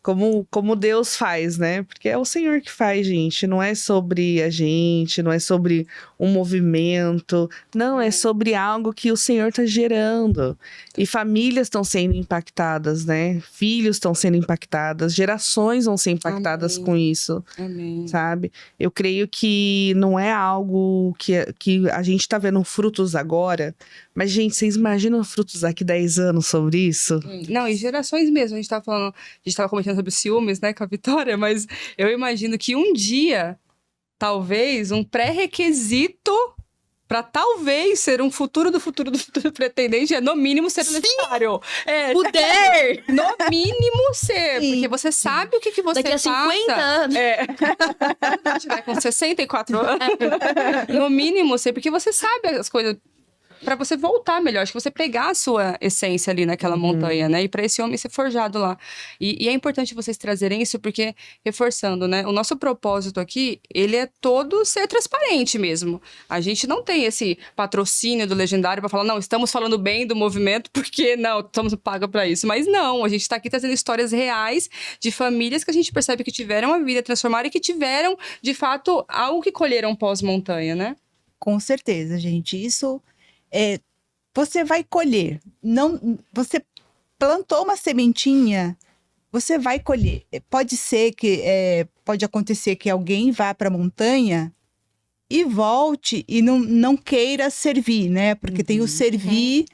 como Deus faz, né? Porque é o Senhor que faz, gente. Não é sobre a gente, não é sobre um movimento. Não, é sobre algo que o Senhor tá gerando. E famílias estão sendo impactadas, né? Filhos estão sendo impactadas, gerações vão ser impactadas Amém. com isso. Amém. Sabe? Eu creio que não é algo que a gente tá vendo frutos agora, mas, gente, vocês imaginam frutos daqui 10 anos sobre isso? Não, e gerações mesmo. A gente tava comentando sobre ciúmes, né, com a Vitória, mas eu imagino que um dia, talvez, um pré-requisito para talvez ser um futuro do futuro pretendente é, no mínimo, ser necessário. Poder! No mínimo ser, Sim. porque você sabe o que você Daqui a 50 passa. anos. Quando tiver com 64 anos, no mínimo ser, porque você sabe as coisas. Pra você voltar melhor, acho que você pegar a sua essência ali naquela montanha, né? E pra esse homem ser forjado lá. E é importante vocês trazerem isso, porque, reforçando, né? O nosso propósito aqui, ele é todo ser transparente mesmo. A gente não tem esse patrocínio do Legendário pra falar, não, estamos falando bem do movimento, porque não, estamos pagos pra isso. Mas não, a gente tá aqui trazendo histórias reais de famílias que a gente percebe que tiveram a vida transformada e que tiveram, de fato, algo que colheram pós-montanha, né? Com certeza, gente. Isso você vai colher. Não, você plantou uma sementinha, você vai colher. Pode ser que pode acontecer que alguém vá para a montanha e volte e não queira servir, né? Porque tem o servir.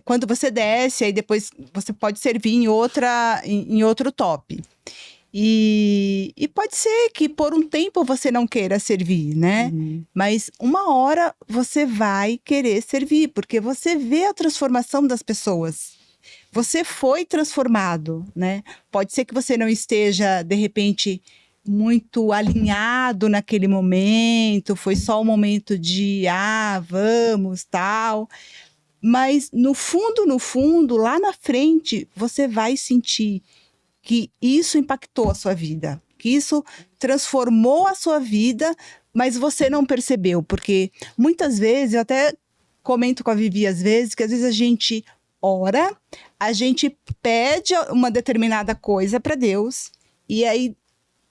Quando você desce, aí depois você pode servir em outro top. E pode ser que por um tempo você não queira servir, né? Mas uma hora você vai querer servir, porque você vê a transformação das pessoas. Você foi transformado, né? Pode ser que você não esteja, de repente, muito alinhado naquele momento, foi só um momento de, vamos, tal. Mas no fundo, lá na frente, você vai sentir que isso impactou a sua vida. que isso transformou a sua vida, mas você não percebeu. Porque muitas vezes, eu até comento com a Vivi às vezes, que às vezes a gente ora, a gente pede uma determinada coisa para Deus, e aí,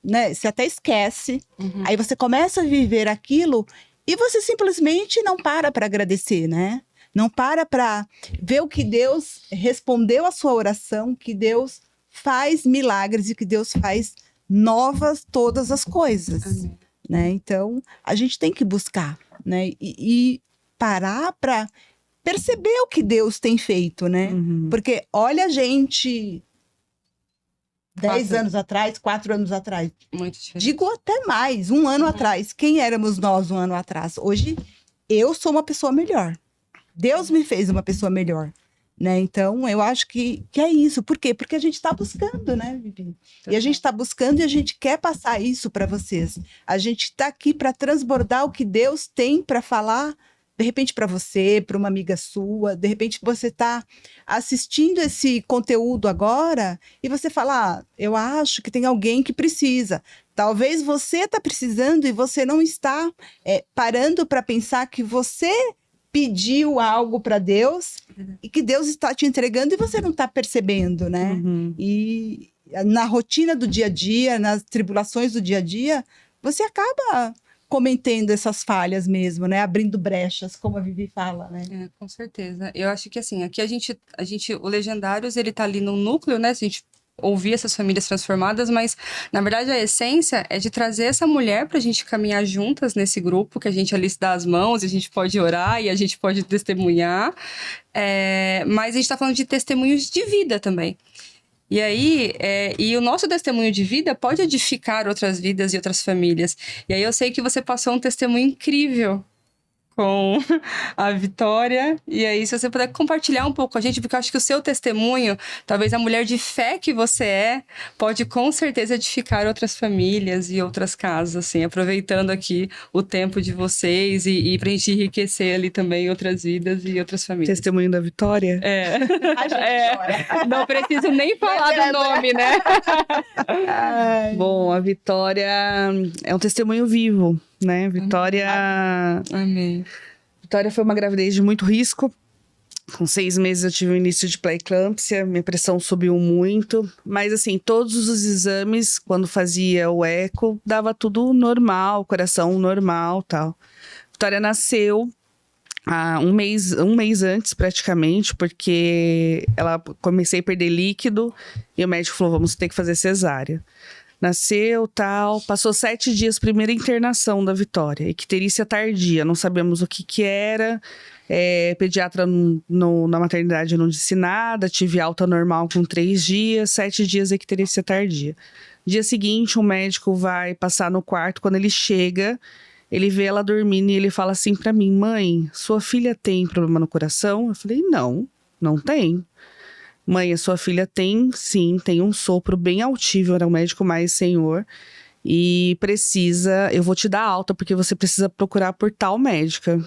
né, você até esquece, aí você começa a viver aquilo e você simplesmente não para agradecer, né? Não para ver o que Deus respondeu à sua oração, que Deus faz milagres e que Deus faz novas todas as coisas, né? Então, a gente tem que buscar, né? E parar para perceber o que Deus tem feito, né? Porque olha a gente 10 anos atrás, 4 anos atrás. Muito diferente. Digo até mais, 1 ano atrás. Quem éramos nós 1 ano atrás? Hoje, eu sou uma pessoa melhor. Deus me fez uma pessoa melhor, né? Então, eu acho que é isso. Por quê? Porque a gente está buscando, né, Vivi? E a gente está buscando e a gente quer passar isso para vocês. A gente está aqui para transbordar o que Deus tem para falar, de repente para você, para uma amiga sua, de repente você está assistindo esse conteúdo agora e você fala, eu acho que tem alguém que precisa. Talvez você está precisando e você não está parando para pensar que você pediu algo para Deus e que Deus está te entregando e você não está percebendo, né? E na rotina do dia a dia, nas tribulações do dia a dia, você acaba cometendo essas falhas mesmo, né? Abrindo brechas, como a Vivi fala, né? Com certeza. Eu acho que assim, aqui a gente, o Legendários, ele tá ali no núcleo, né? A gente ouvir essas famílias transformadas, mas na verdade a essência é de trazer essa mulher pra gente caminhar juntas nesse grupo, que a gente ali se dá as mãos, e a gente pode orar e a gente pode testemunhar, mas a gente tá falando de testemunhos de vida também. E aí, e o nosso testemunho de vida pode edificar outras vidas e outras famílias. E aí eu sei que você passou um testemunho incrível com a Vitória. E aí, se você puder compartilhar um pouco com a gente, porque eu acho que o seu testemunho, talvez a mulher de fé que você pode com certeza edificar outras famílias e outras casas, assim, aproveitando aqui o tempo de vocês e pra gente enriquecer ali também outras vidas e outras famílias. Testemunho da Vitória? A gente chora. Não preciso nem falar do nome, né? Bom, a Vitória é um testemunho vivo, né? Vitória... Amém. Vitória foi uma gravidez de muito risco. Com 6 meses eu tive o início de pré-eclâmpsia, minha pressão subiu muito. Mas assim, todos os exames, quando fazia o eco, dava tudo normal, coração normal, tal. Vitória nasceu um mês antes, praticamente, porque comecei a perder líquido e o médico falou, vamos ter que fazer cesárea. Nasceu, tal, passou 7 dias, primeira internação da Vitória, icterícia tardia, não sabemos o que era, pediatra na maternidade não disse nada, tive alta normal com 3 dias, 7 dias icterícia tardia. Dia seguinte, o médico vai passar no quarto, quando ele chega, ele vê ela dormindo e ele fala assim pra mim, mãe, sua filha tem problema no coração? Eu falei, não tem. Mãe, a sua filha tem, sim, tem um sopro bem altível, era o médico mais senhor, e eu vou te dar alta, porque você precisa procurar por tal médica.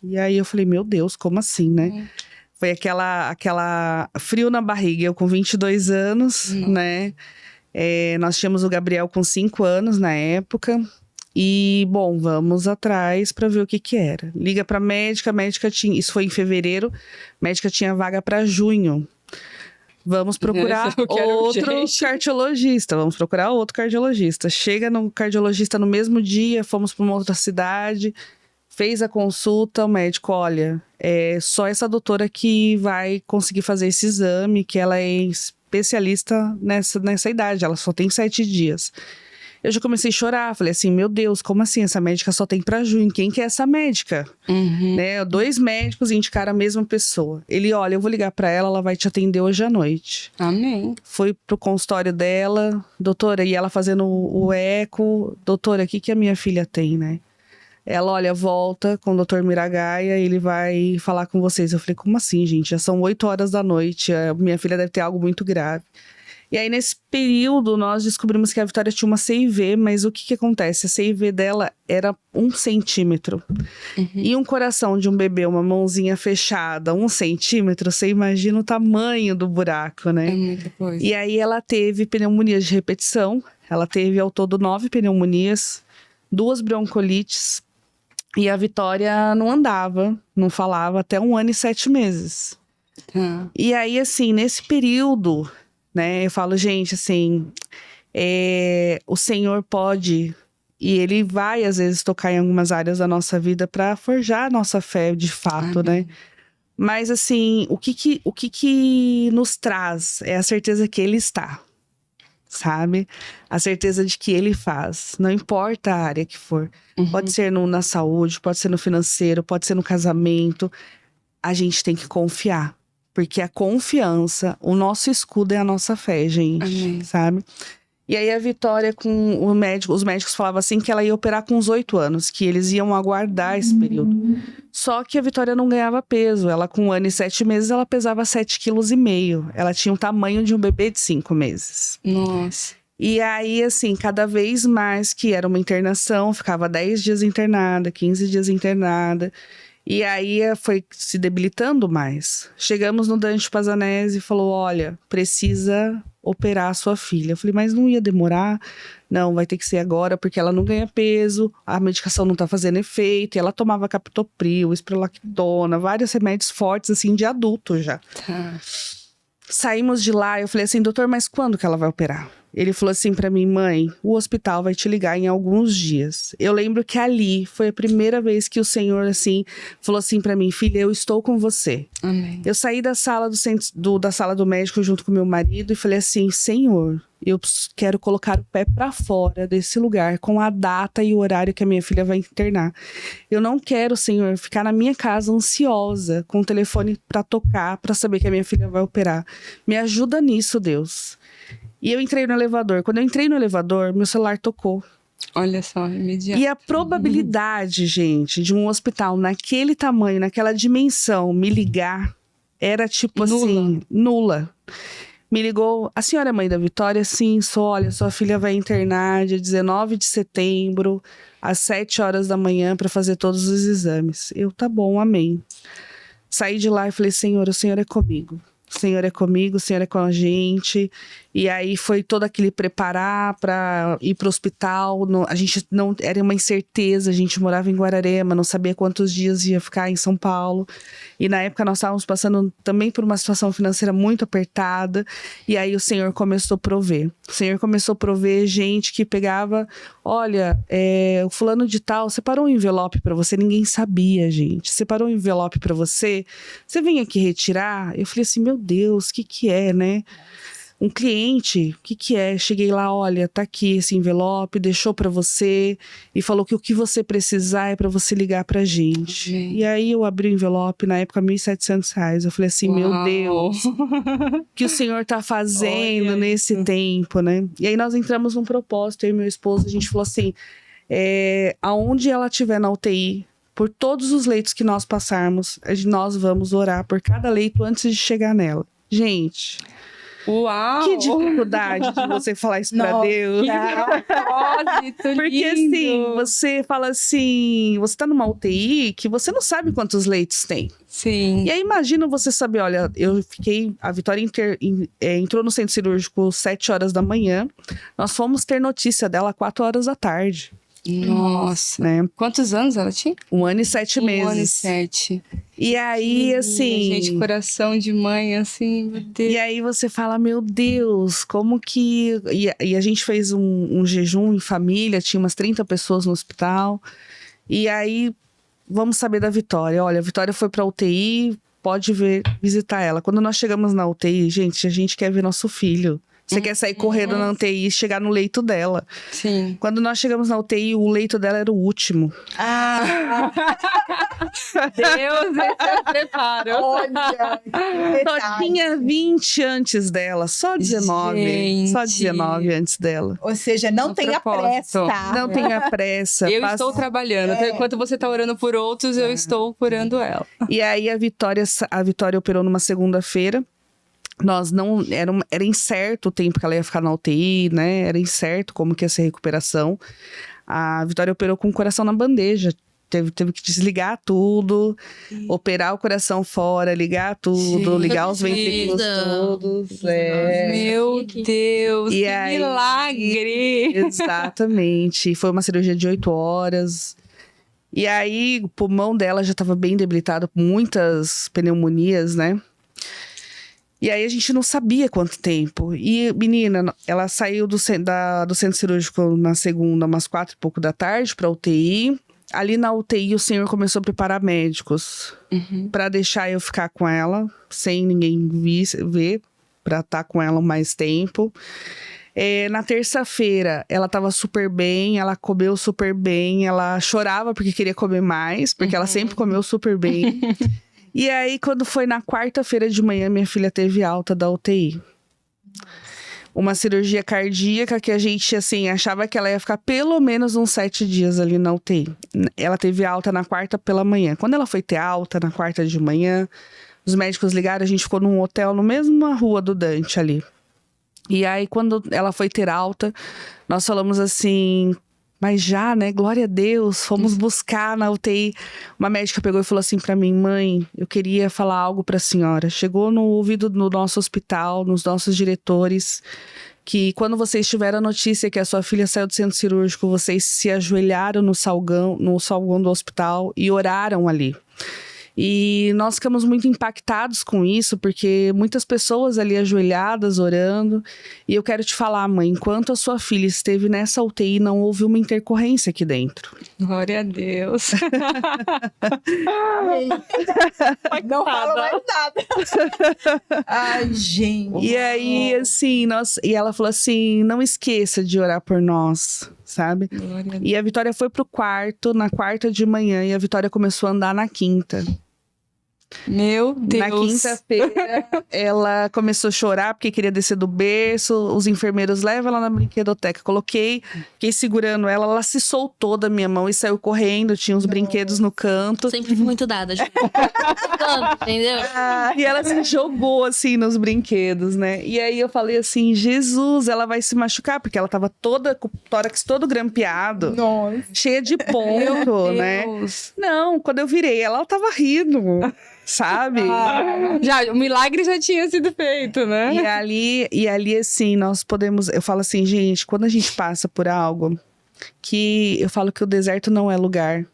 E aí eu falei, meu Deus, como assim, né? Foi aquela frio na barriga, eu com 22 anos, né? Nós tínhamos o Gabriel com 5 anos na época, e, bom, vamos atrás para ver o que era. Liga pra médica, a médica tinha, isso foi em fevereiro, a médica tinha vaga para junho. Vamos procurar outro cardiologista. Vamos procurar outro cardiologista. Chega no cardiologista no mesmo dia, fomos para uma outra cidade, fez a consulta, o médico, olha, é só essa doutora que vai conseguir fazer esse exame, que ela é especialista nessa idade, ela só tem 7 dias. Eu já comecei a chorar, falei assim, meu Deus, como assim? Essa médica só tem pra junho, quem que é essa médica? Né? 2 médicos indicaram a mesma pessoa. Ele, olha, eu vou ligar pra ela, ela vai te atender hoje à noite. Amém. Fui pro consultório dela, doutora, e ela fazendo o eco, doutora, o que a minha filha tem, né? Ela, olha, volta com o doutor Miragaia, ele vai falar com vocês. Eu falei, como assim, gente? Já são 8 horas da noite, a minha filha deve ter algo muito grave. E aí, nesse período, nós descobrimos que a Vitória tinha uma CIV, mas o que acontece? A CIV dela era 1 centímetro. E um coração de um bebê, uma mãozinha fechada, 1 centímetro, você imagina o tamanho do buraco, né? É muita coisa. E aí, ela teve pneumonias de repetição. Ela teve, ao todo, 9 pneumonias, 2 broncolites. E a Vitória não andava, não falava, até 1 ano e 7 meses. Tá. E aí, assim, nesse período, né, eu falo, gente, assim, o Senhor pode, e Ele vai, às vezes, tocar em algumas áreas da nossa vida para forjar a nossa fé, de fato, Amém. né? Mas, assim, o que nos traz é a certeza que Ele está, sabe? A certeza de que Ele faz, não importa a área que for. Pode ser na saúde, pode ser no financeiro, pode ser no casamento. A gente tem que confiar. Porque a confiança, o nosso escudo é a nossa fé, gente. Amém. Sabe? E aí a Vitória com o médico, os médicos falavam assim que ela ia operar com uns 8 anos, que eles iam aguardar esse período. Só que a Vitória não ganhava peso. Ela com 1 ano e 7 meses, ela pesava 7,5 kg. Ela tinha o tamanho de um bebê de 5 meses. Nossa. E aí, assim, cada vez mais que era uma internação, ficava 10 dias internada, 15 dias internada. E aí foi se debilitando mais. Chegamos no Dante Pazanese e falou, olha, precisa operar a sua filha. Eu falei, mas não ia demorar? Não, vai ter que ser agora, porque ela não ganha peso, a medicação não tá fazendo efeito. E ela tomava captopril, espirolactona, vários remédios fortes, assim, de adulto já. Tá. Saímos de lá, eu falei assim, doutor, mas quando que ela vai operar? Ele falou assim pra mim, mãe, o hospital vai te ligar em alguns dias. Eu lembro que ali foi a primeira vez que o Senhor, assim, falou assim pra mim, filha, eu estou com você. Amém. Eu saí da sala da sala do médico junto com meu marido e falei assim, Senhor, eu quero colocar o pé pra fora desse lugar com a data e o horário que a minha filha vai internar. Eu não quero, Senhor, ficar na minha casa ansiosa com o telefone pra tocar, pra saber que a minha filha vai operar. Me ajuda nisso, Deus. E eu entrei no elevador. Quando eu entrei no elevador, meu celular tocou. Olha só, imediato. E a probabilidade, gente, de um hospital naquele tamanho, naquela dimensão, me ligar, era tipo Nula. assim, nula. Me ligou, a senhora é mãe da Vitória? Sim, sou, olha, sua filha vai internar dia 19 de setembro, às 7 horas da manhã, para fazer todos os exames. Eu, tá bom, amém. Saí de lá e falei, Senhor, o Senhor é comigo. O Senhor é comigo, o Senhor é com a gente. E aí foi todo aquele preparar para ir pro hospital. A gente não era uma incerteza, a gente morava em Guararema, não sabia quantos dias ia ficar em São Paulo. E na época nós estávamos passando também por uma situação financeira muito apertada. E aí o Senhor começou a prover. O Senhor começou a prover gente que pegava, olha, o fulano de tal separou um envelope para você, ninguém sabia, gente. Separou um envelope para você, você vem aqui retirar? Eu falei assim, meu Deus, o que é, né? Um cliente, o que é? Cheguei lá, olha, tá aqui esse envelope, deixou pra você e falou que o que você precisar é pra você ligar pra gente. Amém. E aí eu abri o envelope, na época, R$1.700. Eu falei assim, Uau. meu Deus, o que o Senhor tá fazendo Olha nesse isso. tempo, né? E aí nós entramos num propósito, eu e meu esposo, a gente falou assim, aonde ela estiver na UTI, por todos os leitos que nós passarmos, nós vamos orar por cada leito antes de chegar nela. Gente... Uau! Que dificuldade de você falar isso pra Nossa. Deus. Propósito Porque lindo. assim, você fala assim, você tá numa UTI que você não sabe quantos leitos tem. Sim. E aí imagina você saber, olha, a Vitória entrou no centro cirúrgico 7 horas da manhã, nós fomos ter notícia dela 4 horas da tarde, Nossa. né? Quantos anos ela tinha? 1 ano e 7 meses. 1 ano e 7. E aí, assim... Gente, coração de mãe, assim, meu Deus. E aí você fala, meu Deus, como que... E a gente fez um jejum em família, tinha umas 30 pessoas no hospital. E aí, vamos saber da Vitória. Olha, a Vitória foi pra UTI, pode visitar ela. Quando nós chegamos na UTI, gente, a gente quer ver nosso filho. Você quer sair correndo na UTI e chegar no leito dela. Sim. Quando nós chegamos na UTI, o leito dela era o último. Ah, Deus, esse é o preparo. olha, que Só detalhe. tinha 20 antes dela, só 19. Gente. Só 19 antes dela. Ou seja, não Um tenha propósito. pressa. Não tenha pressa. Eu passa- estou trabalhando. Então, enquanto você está orando por outros, eu estou curando ela. E aí a Vitória operou numa segunda-feira. nós não... Era incerto o tempo que ela ia ficar na UTI, né? Era incerto como que ia ser a recuperação. A Vitória operou com o coração na bandeja. Teve que desligar tudo, operar o coração fora, ligar tudo, ligar os ventrículos todos. Meu Deus, E que aí- milagre! Exatamente. Foi uma cirurgia de 8 horas. E aí, o pulmão dela já estava bem debilitado, com muitas pneumonias, né? E aí, a gente não sabia quanto tempo. E, menina, ela saiu do centro cirúrgico na segunda, umas 4 e pouco da tarde, para UTI. Ali na UTI, o senhor começou a preparar médicos para deixar eu ficar com ela, sem ninguém ver, para estar com ela mais tempo. Na terça-feira, ela estava super bem, ela comeu super bem, ela chorava porque queria comer mais, porque ela sempre comeu super bem. E aí, quando foi na quarta-feira de manhã, minha filha teve alta da UTI. Uma cirurgia cardíaca que a gente, assim, achava que ela ia ficar pelo menos uns 7 dias ali na UTI. Ela teve alta na quarta pela manhã. Quando ela foi ter alta na quarta de manhã, os médicos ligaram, a gente ficou num hotel no mesma rua do Dante ali. E aí, quando ela foi ter alta, nós falamos assim... Mas já, né? Glória a Deus, fomos buscar na UTI. Uma médica pegou e falou assim pra mim: mãe, eu queria falar algo pra senhora. Chegou no ouvido do nosso hospital, nos nossos diretores, que quando vocês tiveram a notícia que a sua filha saiu do centro cirúrgico, vocês se ajoelharam no salgão do hospital e oraram ali. E nós ficamos muito impactados com isso, porque muitas pessoas ali ajoelhadas, orando. E eu quero te falar, mãe, enquanto a sua filha esteve nessa UTI, não houve uma intercorrência aqui dentro. Glória a Deus. Não fala mais nada. Ai, gente. E aí, assim, e ela falou assim, não esqueça de orar por nós, sabe? Glória a Deus. E a Vitória foi pro quarto, na quarta de manhã, e a Vitória começou a andar na quinta. Meu Deus. Na quinta-feira, ela começou a chorar porque queria descer do berço. Os enfermeiros levam ela na brinquedoteca. Fiquei segurando ela. Ela se soltou da minha mão e saiu correndo. Tinha uns brinquedos no canto. Sempre fui muito dada, gente. Tanto, entendeu? E ela se jogou, assim, nos brinquedos, né? E aí eu falei assim, Jesus, ela vai se machucar. Porque ela tava toda, com o tórax todo grampeado. Nossa. Cheia de ponto, né? Deus. Não, quando eu virei ela tava rindo, sabe? Já, o milagre já tinha sido feito, né? E ali, assim, nós podemos... Eu falo assim, gente, quando a gente passa por algo que... Eu falo que o deserto não é lugar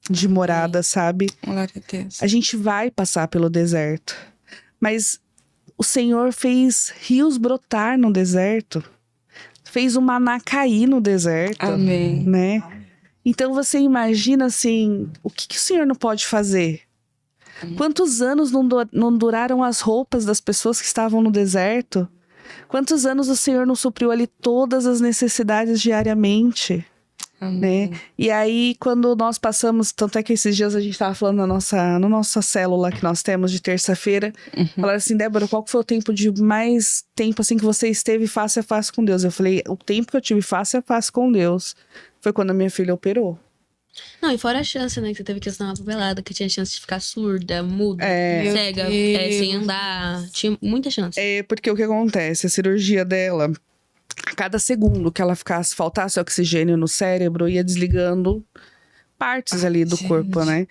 de morada, sabe? Glória a Deus. A gente vai passar pelo deserto. Mas o Senhor fez rios brotar no deserto. Fez o maná cair no deserto. Amém. Né? Então você imagina, assim, o que o Senhor não pode fazer? Quantos anos não duraram as roupas das pessoas que estavam no deserto? Quantos anos o Senhor não supriu ali todas as necessidades diariamente? Amém. Né? E aí, quando nós passamos... Tanto é que esses dias a gente estava falando na nossa célula que nós temos de terça-feira. Falaram assim, Débora, qual foi o tempo de mais tempo assim que você esteve face a face com Deus? Eu falei, o tempo que eu tive face a face com Deus foi quando a minha filha operou. Não, e fora a chance, né? Que você teve que assinar uma papelada, que tinha chance de ficar surda, muda, É. cega, Meu Deus. sem andar. Tinha muita chance. É porque o que acontece? A cirurgia dela, a cada segundo que ela faltasse oxigênio no cérebro, ia desligando partes ali do gente. corpo, né?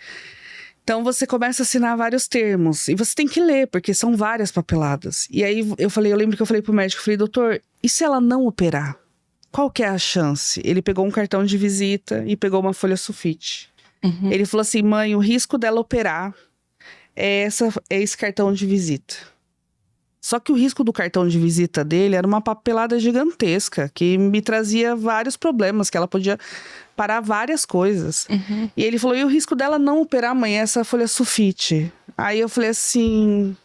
Então você começa a assinar vários termos. E você tem que ler, porque são várias papeladas. E aí eu lembro que eu falei pro médico, eu falei, doutor, e se ela não operar? Qual que é a chance? Ele pegou um cartão de visita e pegou uma folha sulfite. Ele falou assim, mãe, o risco dela operar é esse cartão de visita. Só que o risco do cartão de visita dele era uma papelada gigantesca, que me trazia vários problemas, que ela podia parar várias coisas. E ele falou, e o risco dela não operar amanhã é essa folha sulfite? Aí eu falei assim...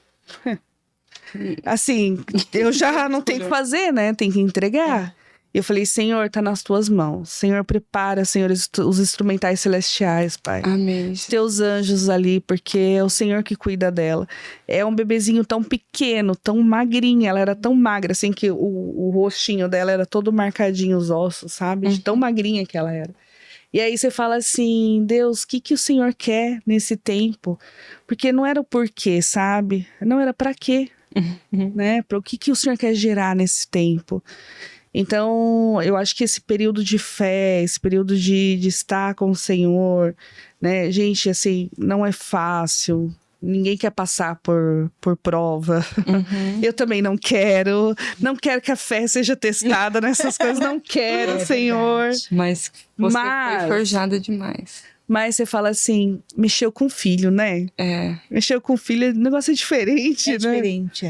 assim, eu já não tenho o que fazer, né? Tem que entregar. E eu falei, Senhor, tá nas tuas mãos. Senhor, prepara, Senhor, os instrumentais celestiais, Pai. Amém. Teus anjos ali, porque é o Senhor que cuida dela. É um bebezinho tão pequeno, tão magrinha. Ela era tão magra, assim, que o rostinho dela era todo marcadinho, os ossos, sabe? De tão magrinha que ela era. E aí você fala assim, Deus, o que o Senhor quer nesse tempo? Porque não era o porquê, sabe? Não era pra quê. né? Para o que o Senhor quer gerar nesse tempo. Então, eu acho que esse período de fé, esse período de estar com o Senhor, né? Gente, assim, não é fácil. Ninguém quer passar por prova. Eu também não quero. Não quero que a fé seja testada nessas coisas. Não quero, Senhor. Mas você foi forjada demais. Mas você fala assim, mexeu com o filho, né? Mexeu com o filho, o negócio é diferente, né? Diferente,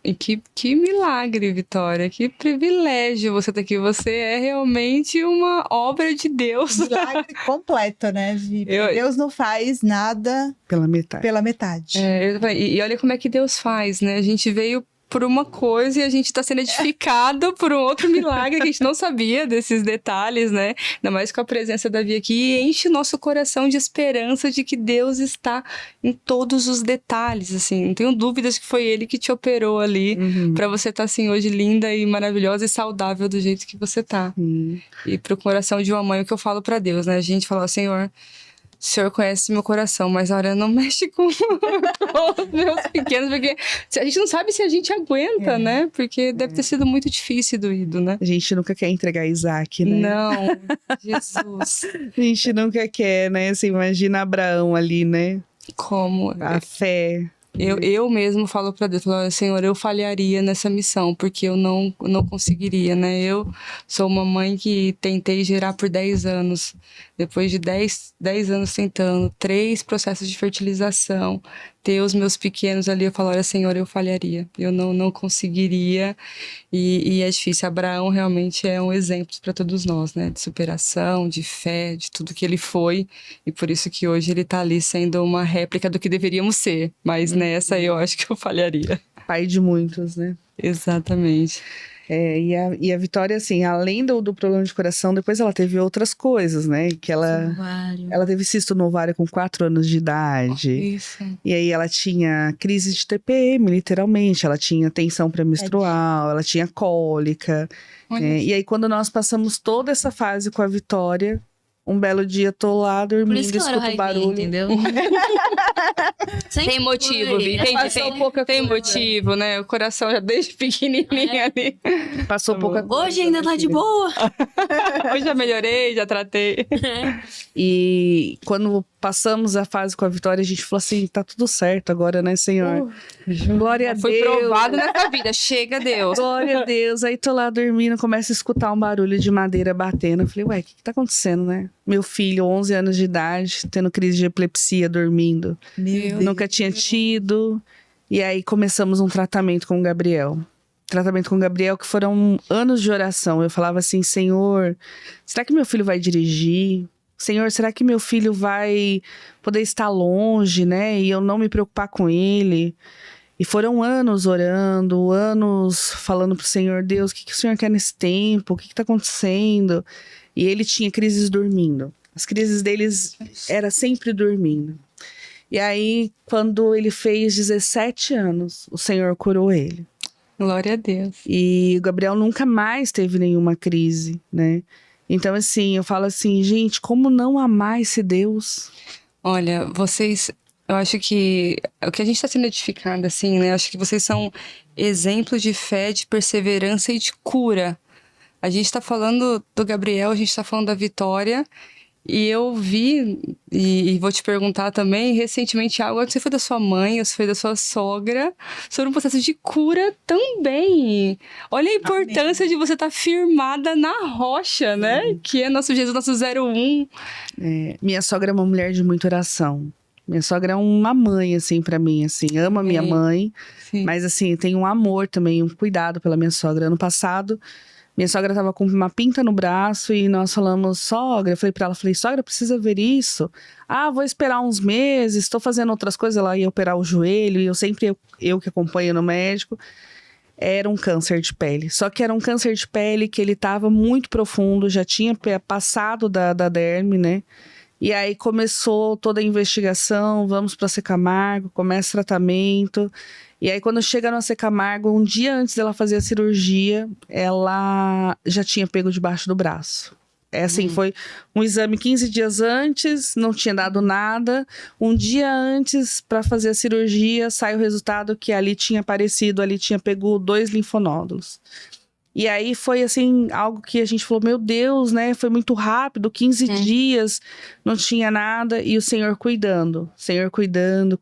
E que milagre, Vitória. Que privilégio você estar aqui. Você é realmente uma obra de Deus. Milagre completo, né, Vi? Deus não faz nada pela metade. E olha como é que Deus faz, né? A gente veio por uma coisa e a gente está sendo edificado por um outro milagre que a gente não sabia desses detalhes, né? Ainda mais com a presença da Vi aqui, e enche o nosso coração de esperança de que Deus está em todos os detalhes, assim. Não tenho dúvidas que foi Ele que te operou ali para você estar assim hoje linda e maravilhosa e saudável do jeito que você tá. E pro coração de uma mãe, o que eu falo para Deus, né? A gente fala, Senhor, o Senhor conhece meu coração, mas a hora não mexe com os meus pequenos, porque a gente não sabe se a gente aguenta, né? Porque deve ter sido muito difícil e doído, né? A gente nunca quer entregar Isaac, né? Não, Jesus. A gente nunca quer, né? Você imagina Abraão ali, né? Como? A fé. Eu mesmo falo para Deus, Senhor, eu falharia nessa missão, porque eu não conseguiria, né? Eu sou uma mãe que tentei gerar por 10 anos. Depois de 10 anos tentando, 3 processos de fertilização, ter os meus pequenos ali, eu falo, olha, Senhor, eu falharia. Eu não conseguiria. E é difícil. Abraão realmente é um exemplo para todos nós, né? De superação, de fé, de tudo que ele foi. E por isso que hoje ele tá ali sendo uma réplica do que deveríamos ser. Mas nessa eu acho que eu falharia. Pai de muitos, né? Exatamente. E a Vitória, assim, além do problema de coração, depois ela teve outras coisas, né? Que ela teve cisto no ovário com 4 anos de idade. Isso. E aí ela tinha crise de TPM, literalmente. Ela tinha tensão pré-menstrual, ela tinha cólica. E aí, quando nós passamos toda essa fase com a Vitória, um belo dia tô lá dormindo, escuto barulho. Entendeu? Tem motivo, Vi. Tem motivo, né? O coração já desde pequenininho ali. Passou pouca coisa. Hoje ainda tá de boa. Hoje já melhorei, já tratei. E quando passamos a fase com a Vitória, a gente falou assim, tá tudo certo agora, né, Senhor? Glória a Deus. Foi provado nessa vida. Chega, Deus. Glória a Deus. Aí tô lá dormindo, começo a escutar um barulho de madeira batendo. Eu falei, ué, o que tá acontecendo, né? Meu filho, 11 anos de idade, tendo crise de epilepsia, dormindo. Nunca tinha tido. E aí começamos um tratamento com o Gabriel. Tratamento com o Gabriel, que foram anos de oração. Eu falava assim, Senhor, será que meu filho vai dirigir? Senhor, será que meu filho vai poder estar longe, né? E eu não me preocupar com ele? E foram anos orando, anos falando pro Senhor, Deus, o que o Senhor quer nesse tempo? O que tá acontecendo? E ele tinha crises dormindo. As crises deles era sempre dormindo. E aí, quando ele fez 17 anos, o Senhor curou ele. Glória a Deus. E o Gabriel nunca mais teve nenhuma crise, né? Então, assim, eu falo assim, gente, como não amar esse Deus? Olha, vocês... Eu acho que o que a gente está sendo edificado, assim, né? Eu acho que vocês são exemplos de fé, de perseverança e de cura. A gente está falando do Gabriel, a gente está falando da Vitória. E eu vi, e vou te perguntar também, recentemente algo, você foi da sua mãe, ou você foi da sua sogra, sobre um processo de cura também. Olha a importância de você estar firmada na rocha, né? Que é nosso Jesus, nosso 01. Minha sogra é uma mulher de muita oração. Minha sogra é uma mãe, assim, pra mim, assim. Ama minha mãe, mas, assim, tem um amor também, um cuidado pela minha sogra. Ano passado, minha sogra tava com uma pinta no braço e nós falamos, sogra, eu falei pra ela, sogra, precisa ver isso? Ah, vou esperar uns meses, tô fazendo outras coisas, ela ia operar o joelho, e eu sempre, eu que acompanho no médico, era um câncer de pele. Só que era um câncer de pele que ele tava muito profundo, já tinha passado da derme, né? E aí começou toda a investigação, vamos para a Camargo, começa o tratamento. E aí quando chega na Camargo, um dia antes dela fazer a cirurgia, ela já tinha pego debaixo do braço. Foi um exame 15 dias antes, não tinha dado nada. Um dia antes, para fazer a cirurgia, sai o resultado que ali tinha aparecido, ali tinha pego 2 linfonódulos. E aí foi assim, algo que a gente falou, meu Deus, né? Foi muito rápido, 15 dias, não tinha nada, e o Senhor cuidando. Senhor cuidando.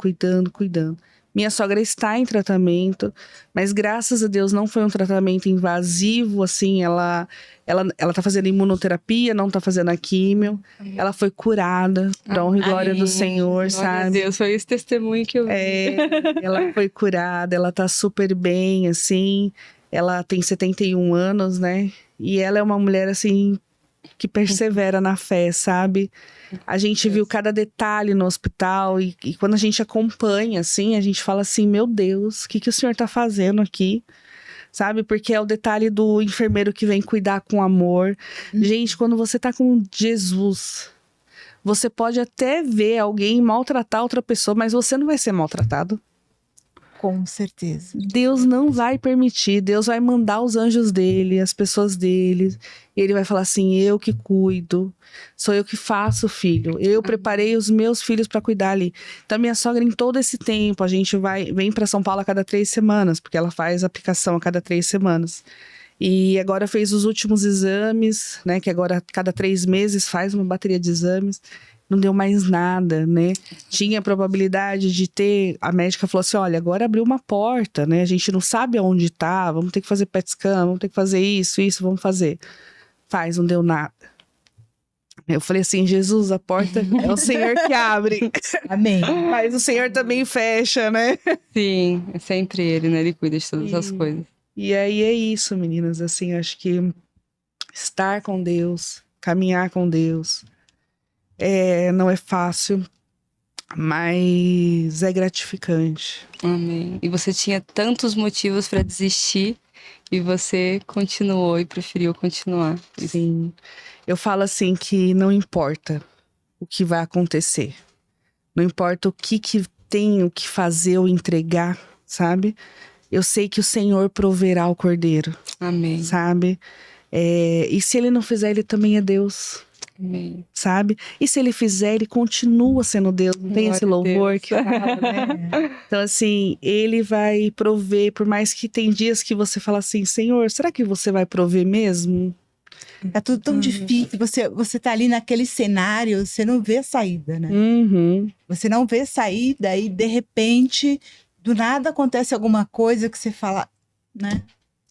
Minha sogra está em tratamento, mas graças a Deus não foi um tratamento invasivo, assim, ela tá fazendo imunoterapia, não tá fazendo a químio. Ela foi curada, pra honra e glória do Senhor, sabe? Glória a Deus, foi esse testemunho que eu vi. Ela foi curada, ela tá super bem, assim. Ela tem 71 anos, né? E ela é uma mulher, assim, que persevera na fé, sabe? A gente viu cada detalhe no hospital e quando a gente acompanha, assim, a gente fala assim, meu Deus, o que o senhor tá fazendo aqui? Sabe? Porque é o detalhe do enfermeiro que vem cuidar com amor. Gente, quando você tá com Jesus, você pode até ver alguém maltratar outra pessoa, mas você não vai ser maltratado. Com certeza. Deus não vai permitir, Deus vai mandar os anjos dele, as pessoas dele, e ele vai falar assim, eu que cuido, sou eu que faço, filho, eu preparei os meus filhos para cuidar ali. Então minha sogra, em todo esse tempo, a gente vem para São Paulo a cada 3 semanas, porque ela faz aplicação a cada 3 semanas. E agora fez os últimos exames, né, que agora a cada 3 meses faz uma bateria de exames. Não deu mais nada, né? Tinha probabilidade de ter... A médica falou assim, olha, agora abriu uma porta, né? A gente não sabe aonde tá, vamos ter que fazer PET scan, vamos ter que fazer isso, vamos fazer. Não deu nada. Eu falei assim, Jesus, a porta é o Senhor que abre. Amém. Mas o Senhor também fecha, né? Sim, é sempre ele, né? Ele cuida de todas as coisas. E aí é isso, meninas. Assim, acho que estar com Deus, caminhar com Deus... não é fácil, mas é gratificante. Amém. E você tinha tantos motivos para desistir e você continuou e preferiu continuar. Sim. Eu falo assim que não importa o que vai acontecer. Não importa o que tenho que fazer ou entregar, sabe? Eu sei que o Senhor proverá o cordeiro. Amém. Sabe? E se ele não fizer, ele também é Deus. Amém. Sabe? E se ele fizer, ele continua sendo Deus. Não tem esse louvor que fala, né? Então, assim, ele vai prover, por mais que tem dias que você fala assim, Senhor, será que você vai prover mesmo? É tudo tão difícil. Você tá ali naquele cenário, você não vê saída, né? Você não vê saída e, de repente, do nada acontece alguma coisa que você fala, né?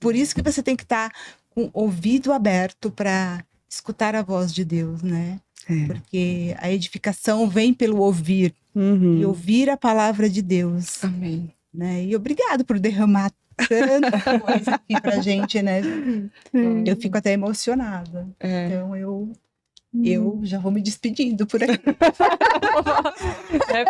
Por isso que você tem que estar com o ouvido aberto para escutar a voz de Deus, né? Porque a edificação vem pelo ouvir. E ouvir a palavra de Deus. Amém. Né? E obrigado por derramar tanta coisa aqui pra gente, né? Eu fico até emocionada. Então eu já vou me despedindo por aqui.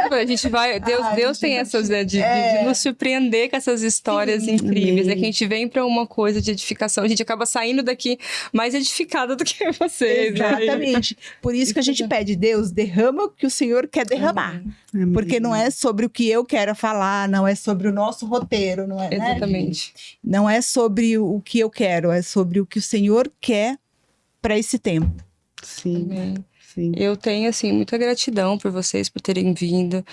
A gente vai. Deus tem essas, né? De nos surpreender com essas histórias incríveis. É que a gente vem pra uma coisa de edificação. A gente acaba saindo daqui mais edificada do que vocês. Exatamente. Né? Por isso que a gente pede, Deus, derrama o que o Senhor quer derramar. Porque não é sobre o que eu quero falar, não é sobre o nosso roteiro, não é? Exatamente. Né? Não é sobre o que eu quero, é sobre o que o Senhor quer para esse tempo. Sim. Amém. Sim. Eu tenho, assim, muita gratidão por vocês, por terem vindo.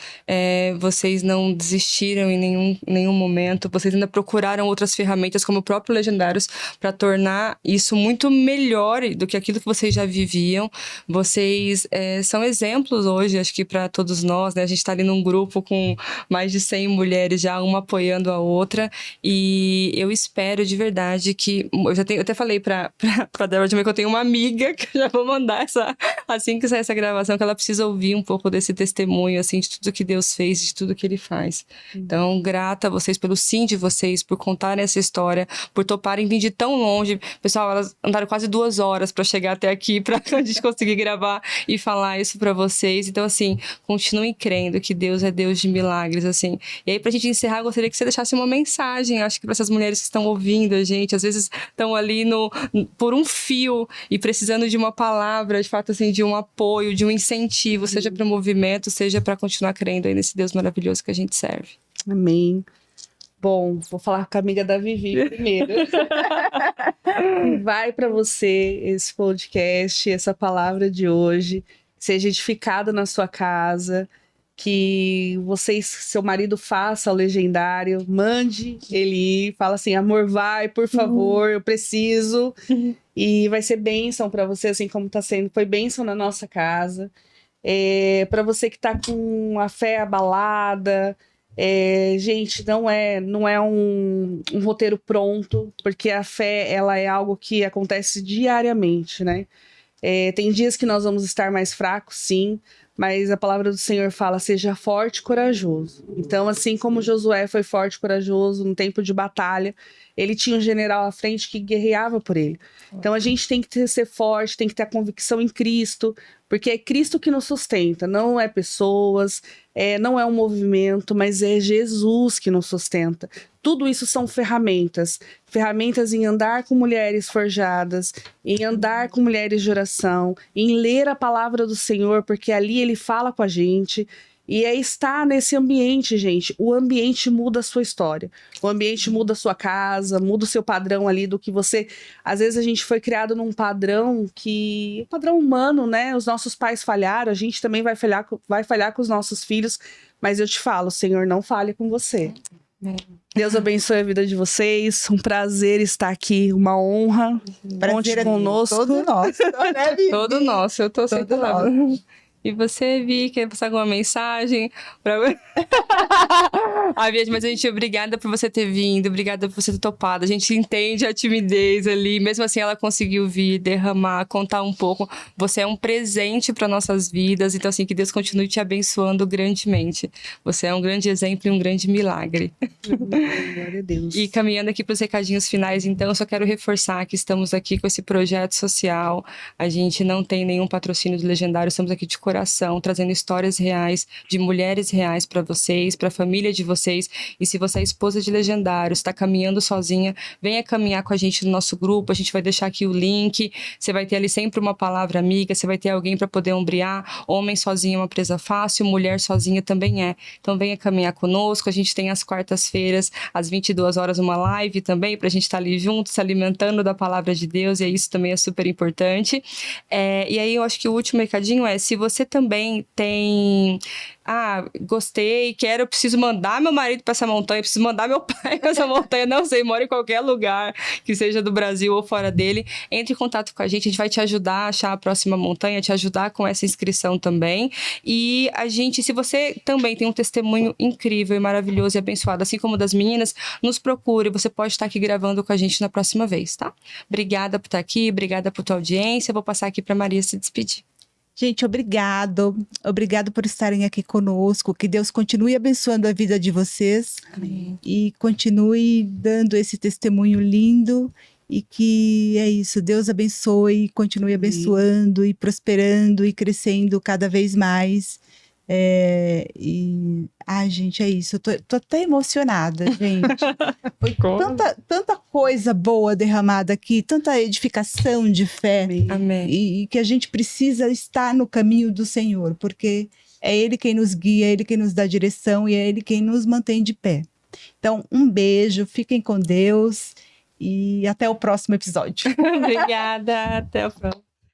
Vocês não desistiram em nenhum momento. Vocês ainda procuraram outras ferramentas, como o próprio Legendários, para tornar isso muito melhor do que aquilo que vocês já viviam. Vocês são exemplos hoje, acho que para todos nós, né? A gente está ali num grupo com mais de 100 mulheres já, uma apoiando a outra. E eu espero de verdade que... Eu até falei para Débora que eu tenho uma amiga que eu já vou mandar assim que sair essa gravação, que ela precisa ouvir um pouco desse testemunho, assim, de tudo que Deus fez, de tudo que Ele faz. Então, grata a vocês pelo sim de vocês, por contarem essa história, por toparem vir de tão longe. Pessoal, elas andaram quase 2 horas para chegar até aqui, para a gente conseguir gravar e falar isso para vocês. Então, assim, continuem crendo que Deus é Deus de milagres, assim. E aí, pra gente encerrar, eu gostaria que você deixasse uma mensagem, acho que para essas mulheres que estão ouvindo a gente, às vezes estão ali por um fio e precisando de uma palavra, de fato, assim, de um apoio, de um incentivo, seja para o movimento, seja para continuar crendo aí nesse Deus maravilhoso que a gente serve. Amém. Bom, vou falar com a amiga da Vivi primeiro. Vai para você esse podcast, essa palavra de hoje, seja edificado na sua casa, que vocês, seu marido faça o legendário, mande ele ir, fala assim, amor, vai, por favor, eu preciso. E vai ser bênção para você, assim como tá sendo, foi bênção na nossa casa. Para você que tá com a fé abalada, gente, não é um roteiro pronto, porque a fé, ela é algo que acontece diariamente, né? Tem dias que nós vamos estar mais fracos, sim, mas a palavra do Senhor fala, seja forte e corajoso. Então, assim como Josué foi forte e corajoso no tempo de batalha, ele tinha um general à frente que guerreava por ele. Então, a gente tem que ser forte, tem que ter a convicção em Cristo, porque é Cristo que nos sustenta, não é pessoas, não é um movimento, mas é Jesus que nos sustenta. Tudo isso são ferramentas em andar com mulheres forjadas, em andar com mulheres de oração, em ler a palavra do Senhor, porque ali ele fala com a gente. E estar nesse ambiente, gente. O ambiente muda a sua história. O ambiente muda a sua casa, muda o seu padrão ali do que você... Às vezes a gente foi criado num padrão padrão humano, né? Os nossos pais falharam, a gente também vai falhar com os nossos filhos. Mas eu te falo, o Senhor não falha com você. Deus abençoe a vida de vocês. Um prazer estar aqui, uma honra. Conte conosco. Todo nosso, né, Vivi? Todo nosso, eu tô sem palavras. E você, Vi, quer passar alguma mensagem pra... Mas a gente, obrigada por você ter vindo, obrigada por você ter topado. A gente entende a timidez ali, mesmo assim ela conseguiu vir, derramar, contar um pouco. Você é um presente para nossas vidas, então assim, que Deus continue te abençoando grandemente. Você é um grande exemplo e um grande milagre. Glória a Deus. E caminhando aqui para os recadinhos finais, então, eu só quero reforçar que estamos aqui com esse projeto social. A gente não tem nenhum patrocínio do Legendário, estamos aqui de coração, trazendo histórias reais, de mulheres reais para vocês, para a família de vocês. E se você é esposa de Legendário, está caminhando sozinha, venha caminhar com a gente no nosso grupo. A gente vai deixar aqui o link. Você vai ter ali sempre uma palavra amiga, você vai ter alguém para poder ombrear. Homem sozinho é uma presa fácil, mulher sozinha também é. Então venha caminhar conosco. A gente tem às quartas-feiras, às 22 horas, uma live também, para a gente estar ali juntos, se alimentando da palavra de Deus, e isso também é super importante. E aí eu acho que o último recadinho se você também tem... gostei, eu preciso mandar meu marido para essa montanha, preciso mandar meu pai para essa montanha, não sei, mora em qualquer lugar, que seja do Brasil ou fora dele, entre em contato com a gente vai te ajudar a achar a próxima montanha, te ajudar com essa inscrição também. E a gente, se você também tem um testemunho incrível e maravilhoso e abençoado, assim como o das meninas, nos procure, você pode estar aqui gravando com a gente na próxima vez, tá? Obrigada por estar aqui, obrigada por tua audiência, vou passar aqui para Maria se despedir. Gente, obrigado por estarem aqui conosco, que Deus continue abençoando a vida de vocês. Amém. E continue dando esse testemunho lindo, e que é isso, Deus abençoe, continue abençoando e prosperando e crescendo cada vez mais. Gente, é isso, eu tô até emocionada, gente. Foi tanta coisa boa derramada aqui, tanta edificação de fé. Amém. E que a gente precisa estar no caminho do Senhor, porque é Ele quem nos guia, é Ele quem nos dá direção e é Ele quem nos mantém de pé. Então, um beijo, fiquem com Deus e até o próximo episódio. Obrigada, até a próxima.